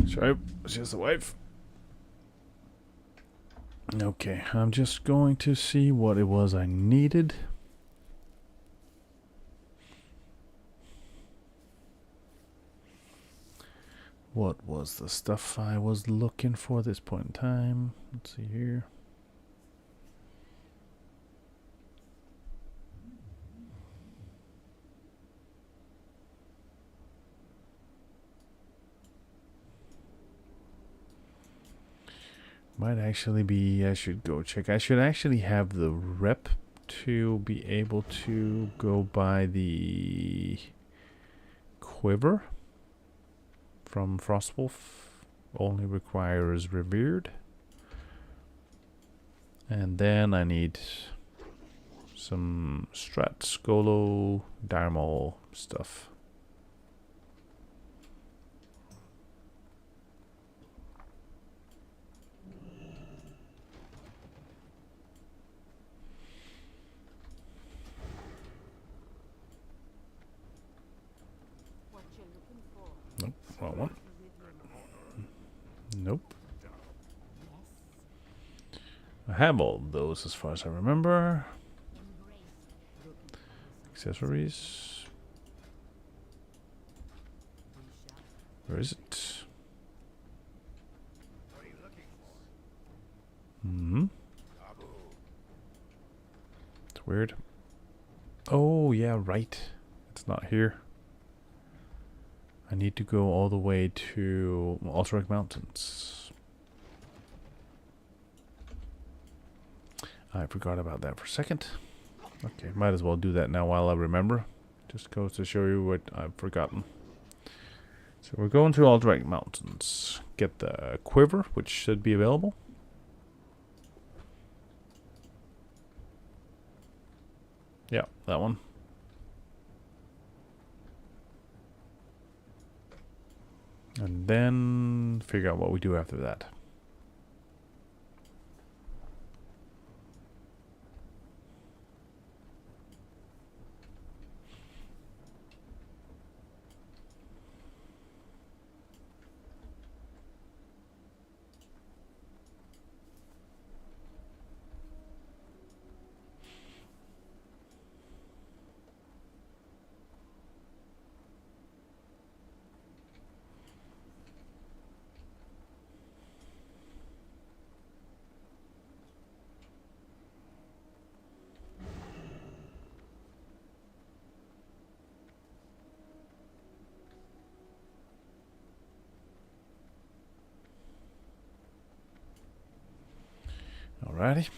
Sorry, it's just the wife. Okay, I'm just going to see what it was I needed. What was the stuff I was looking for at this point in time? Let's see here. Might actually be, I should go check. I should actually have the rep to be able to go buy the quiver from Frostwolf. Only requires revered. And then I need some Strat, Skolo, Darmal stuff. Nope, wrong one. Nope. I have all those as far as I remember. Accessories. Where is it? It's weird. Oh, yeah, right. It's not here. I need to go all the way to Alterac Mountains. I forgot about that for a second. Okay, might as well do that now while I remember. Just goes to show you what I've forgotten. So we're going to Alderac Mountains. Get the quiver, which should be available. Yeah, that one. And then figure out what we do after that. Alrighty.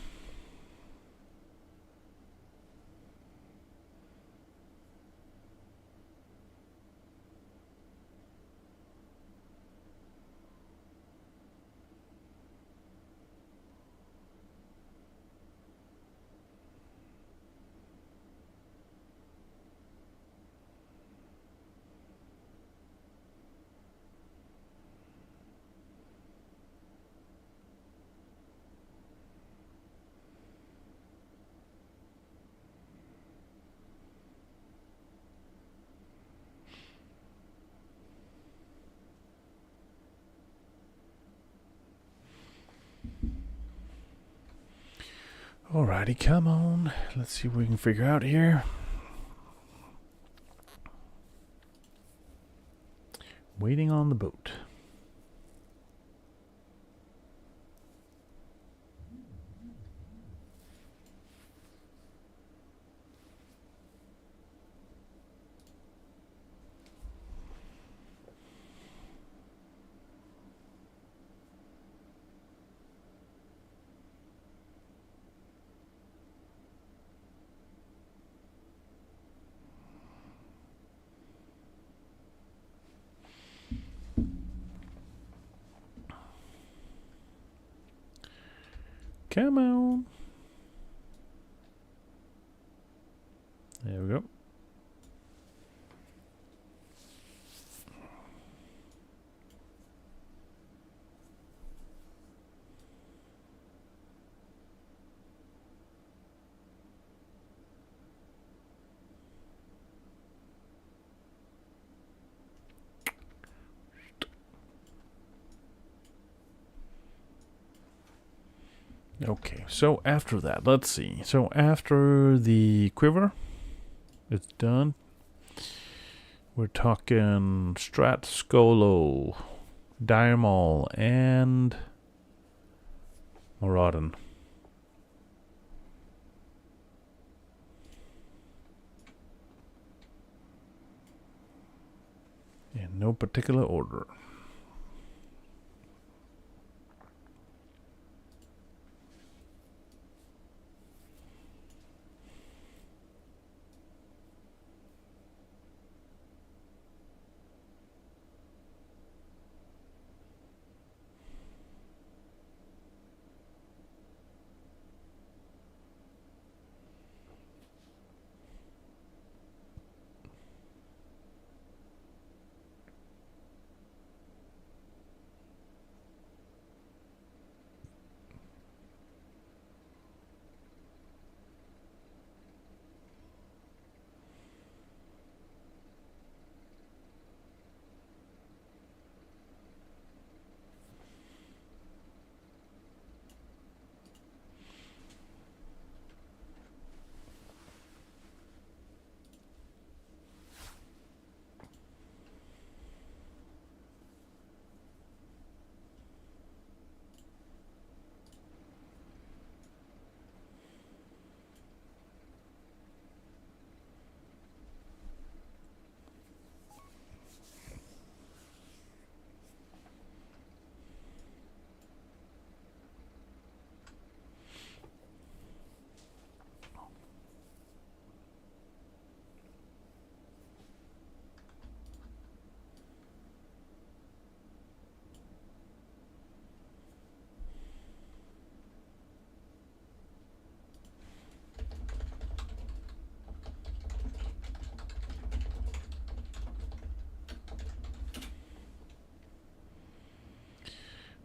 Alrighty, come on. Let's see what we can figure out here. Waiting on the boat. Come on. There we go. Okay, so after that, let's see. So after the quiver is done, we're talking Strat, Skolo, Dire Maul, and Moradin. In no particular order.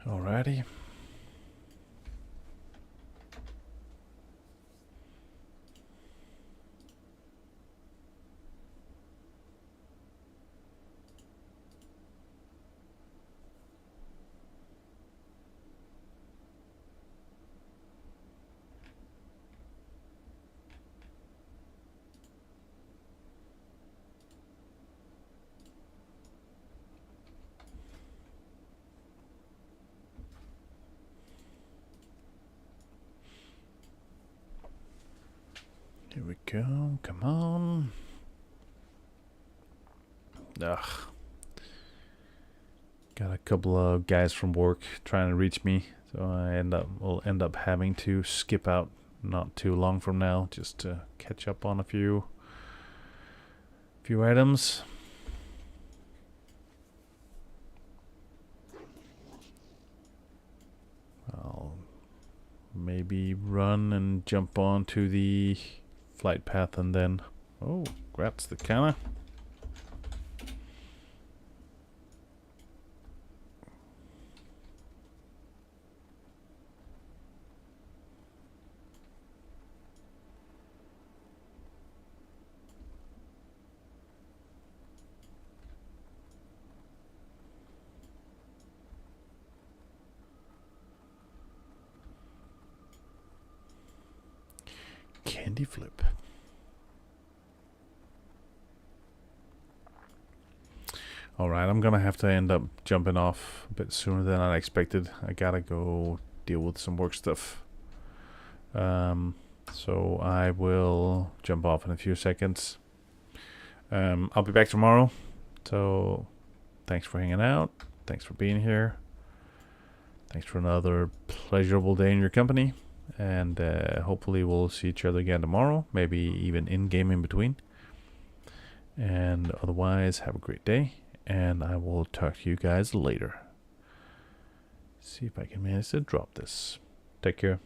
Alrighty. Here we go. Come on. Ugh. Got a couple of guys from work trying to reach me, so I will end up having to skip out not too long from now just to catch up on a few items. I'll maybe run and jump onto the flight path and then... Oh, grats the canna. Candy flip. Alright, I'm gonna have to end up jumping off a bit sooner than I expected. I gotta go deal with some work stuff. So I will jump off in a few seconds. I'll be back tomorrow. So thanks for hanging out. Thanks for being here. Thanks for another pleasurable day in your company. And hopefully we'll see each other again tomorrow. Maybe even in-game in between. And otherwise, have a great day. And I will talk to you guys later. See if I can manage to drop this. Take care.